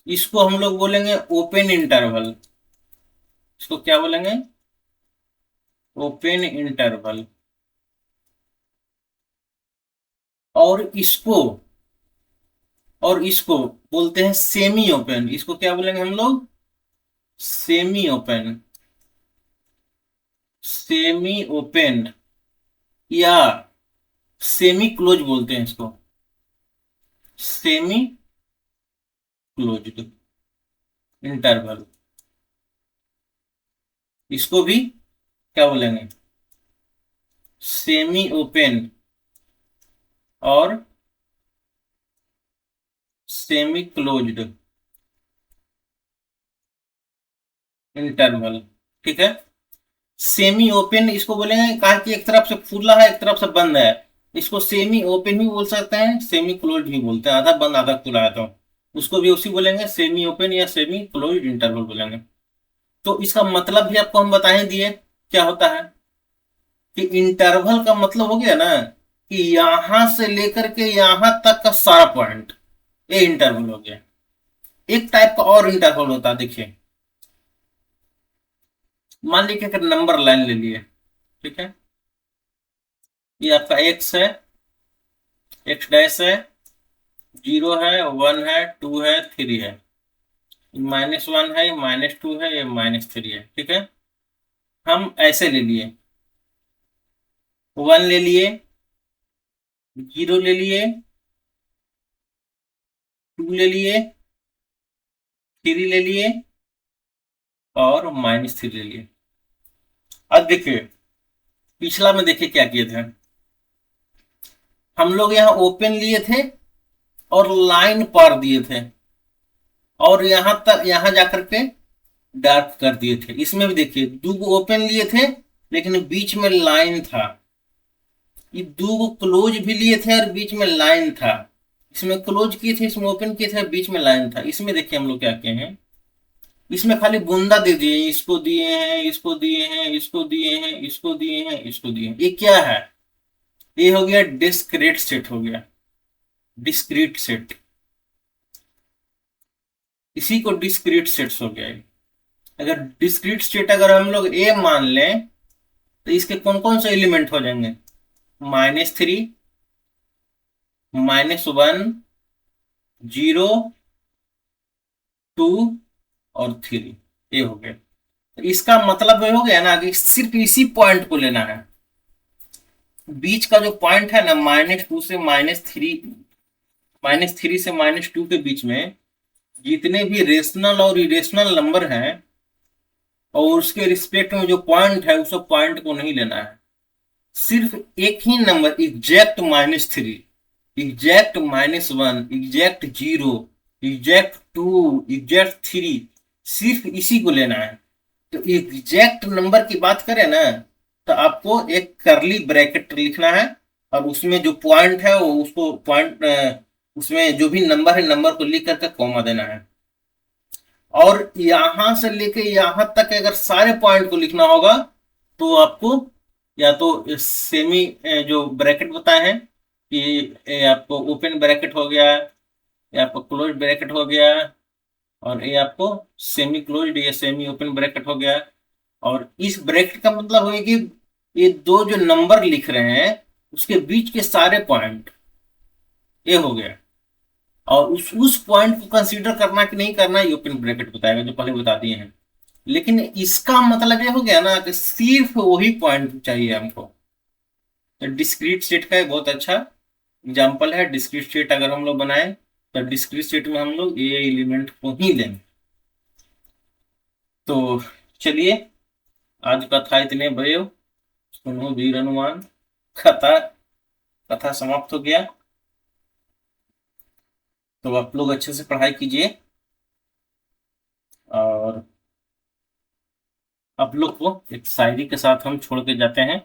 इसको हम लोग बोलेंगे ओपन इंटरवल, इसको क्या बोलेंगे, ओपन इंटरवल। और इसको बोलते हैं सेमी ओपन, इसको क्या बोलेंगे हम लोग, सेमी ओपन, सेमी ओपन या सेमी क्लोज बोलते हैं इसको, सेमी क्लोज्ड इंटरवल। इसको भी क्या बोलेंगे, सेमी ओपन और सेमी क्लोज्ड इंटरवल, ठीक है। सेमी ओपन इसको बोलेंगे कहा कि एक तरफ से खुला है एक तरफ से बंद है, इसको सेमी ओपन भी बोल सकते हैं, सेमी क्लोज भी बोलते हैं, आधा बंद आधा खुला है, तो उसको भी उसी बोलेंगे, सेमी ओपन या सेमी क्लोज इंटरवल बोलेंगे। तो इसका मतलब भी आपको हम बता ही दिए क्या होता है, कि इंटरवल का मतलब हो गया ना कि यहां से लेकर के यहां तक का सारा पॉइंट, ये इंटरवल हो गया। एक टाइप का और इंटरवल होता है, देखिए मान लीजिए कि नंबर लाइन ले लिए, ठीक है। ये आपका एक्स है, एक्स डैश है, 0 है, 1 है, 2 है, 3 है, -1 है, -2 है, ये -3 है, ठीक है। हम ऐसे ले लिए, 1 ले लिए, 0 ले लिए, 2 ले लिए, 3 ले लिए और -3 ले लिए। अब देखिए पिछला में देखिए क्या किए थे हम लोग, यहाँ ओपन लिए थे और लाइन पार दिए थे, और यहां तक यहां जाकर के डार्क कर दिए थे। इसमें भी देखिए दो ओपन लिए थे लेकिन बीच में लाइन था, ये दो क्लोज भी लिए थे और बीच में लाइन था। इसमें क्लोज किए थे, इसमें ओपन किए थे, बीच में लाइन था। इसमें देखिए हम लोग क्या किए हैं, इसमें खाली बूंदा दे दिए, इसको दिए हैं, इसको दिए हैं, इसको दिए हैं, इसको दिए हैं, इसको दिए हैं। ये क्या है, ये हो गया डिस्क्रीट सेट, हो गया डिस्क्रीट सेट। इसी को डिस्क्रीट सेट्स हो गया। अगर डिस्क्रीट स्टेट अगर हम लोग ए मान लें तो इसके कौन कौन से एलिमेंट हो जाएंगे, -3, -1, 0, 2 और 3, ये हो गया। तो इसका मतलब ये हो गया ना कि सिर्फ इसी पॉइंट को लेना है। बीच का जो पॉइंट है ना -2 से -3, -3 से -2 के बीच में जितने भी रेशनल और इरेशनल नंबर हैं और उसके रिस्पेक्ट में जो पॉइंट है उस पॉइंट को नहीं लेना है। सिर्फ एक ही number exact -3, exact -1, exact 0, exact 2, exact 3, सिर्फ इसी को लेना है। तो एग्जैक्ट नंबर की बात करें ना तो आपको एक करली ब्रैकेट लिखना है और उसमें जो पॉइंट है वो उसको पॉइंट, उसमें जो भी नंबर है नंबर को लिख करके कॉमा देना है। और यहां से लेके यहां तक अगर सारे पॉइंट को लिखना होगा तो आपको या तो सेमी जो ब्रैकेट बताए हैं कि ये आपको ओपन ब्रैकेट हो गया, ये आपको क्लोज ब्रैकेट हो गया, और ये आपको सेमी क्लोज्ड या सेमी ओपन ब्रैकेट हो गया। और इस ब्रैकेट का मतलब है कि ये दो जो नंबर लिख रहे हैं उसके बीच के सारे पॉइंट, ये हो गया। और उस पॉइंट को कंसीडर करना कि नहीं करना ये ओपन ब्रैकेट बताएगा, जो पहले बता दिए हैं। लेकिन इसका मतलब ये हो गया ना कि सिर्फ वही पॉइंट चाहिए हमको। तो डिस्क्रीट सेट का एक बहुत अच्छा एग्जाम्पल है। डिस्क्रीट सेट अगर हम लोग बनाए तो डिस्क्रीट सेट में हम लोग ये एलिमेंट को ही लेंगे। तो चलिए आज का था इतने बड़े, सुनो वीर हनुमान, कथा कथा समाप्त हो गया। तो आप लोग अच्छे से पढ़ाई कीजिए और आप लोग को एक शायरी के साथ हम छोड़ के जाते हैं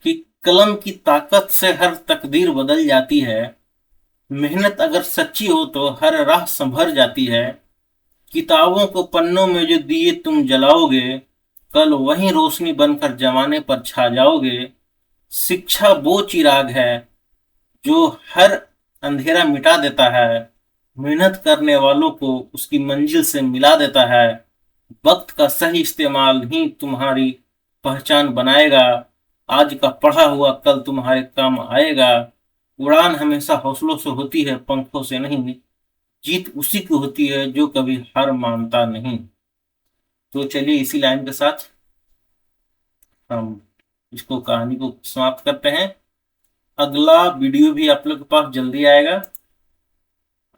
कि कलम की ताकत से हर तकदीर बदल जाती है, मेहनत अगर सच्ची हो तो हर राह संभर जाती है। किताबों को पन्नों में जो दिए तुम जलाओगे, कल वही रोशनी बनकर जमाने पर छा जाओगे। शिक्षा वो चिराग है जो हर अंधेरा मिटा देता है, मेहनत करने वालों को उसकी मंजिल से मिला देता है। वक्त का सही इस्तेमाल ही तुम्हारी पहचान बनाएगा, आज का पढ़ा हुआ कल तुम्हारे काम आएगा। उड़ान हमेशा हौसलों से होती है, पंखों से नहीं। जीत उसी की होती है जो कभी हार मानता नहीं। तो चलिए इसी लाइन के साथ हम इसको कहानी को समाप्त करते हैं। अगला वीडियो भी आप लोग के पास जल्दी आएगा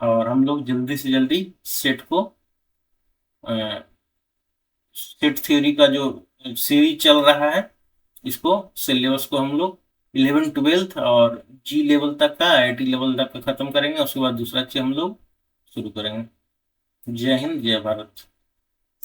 और हम लोग जल्दी से जल्दी सेट को सेट थ्योरी का जो सीरीज चल रहा है इसको सिलेबस को हम लोग 11 12 और जी लेवल तक का, आईआईटी लेवल तक का खत्म करेंगे। उसके बाद दूसरा चीज हम लोग शुरू करेंगे। जय हिंद, जय भारत।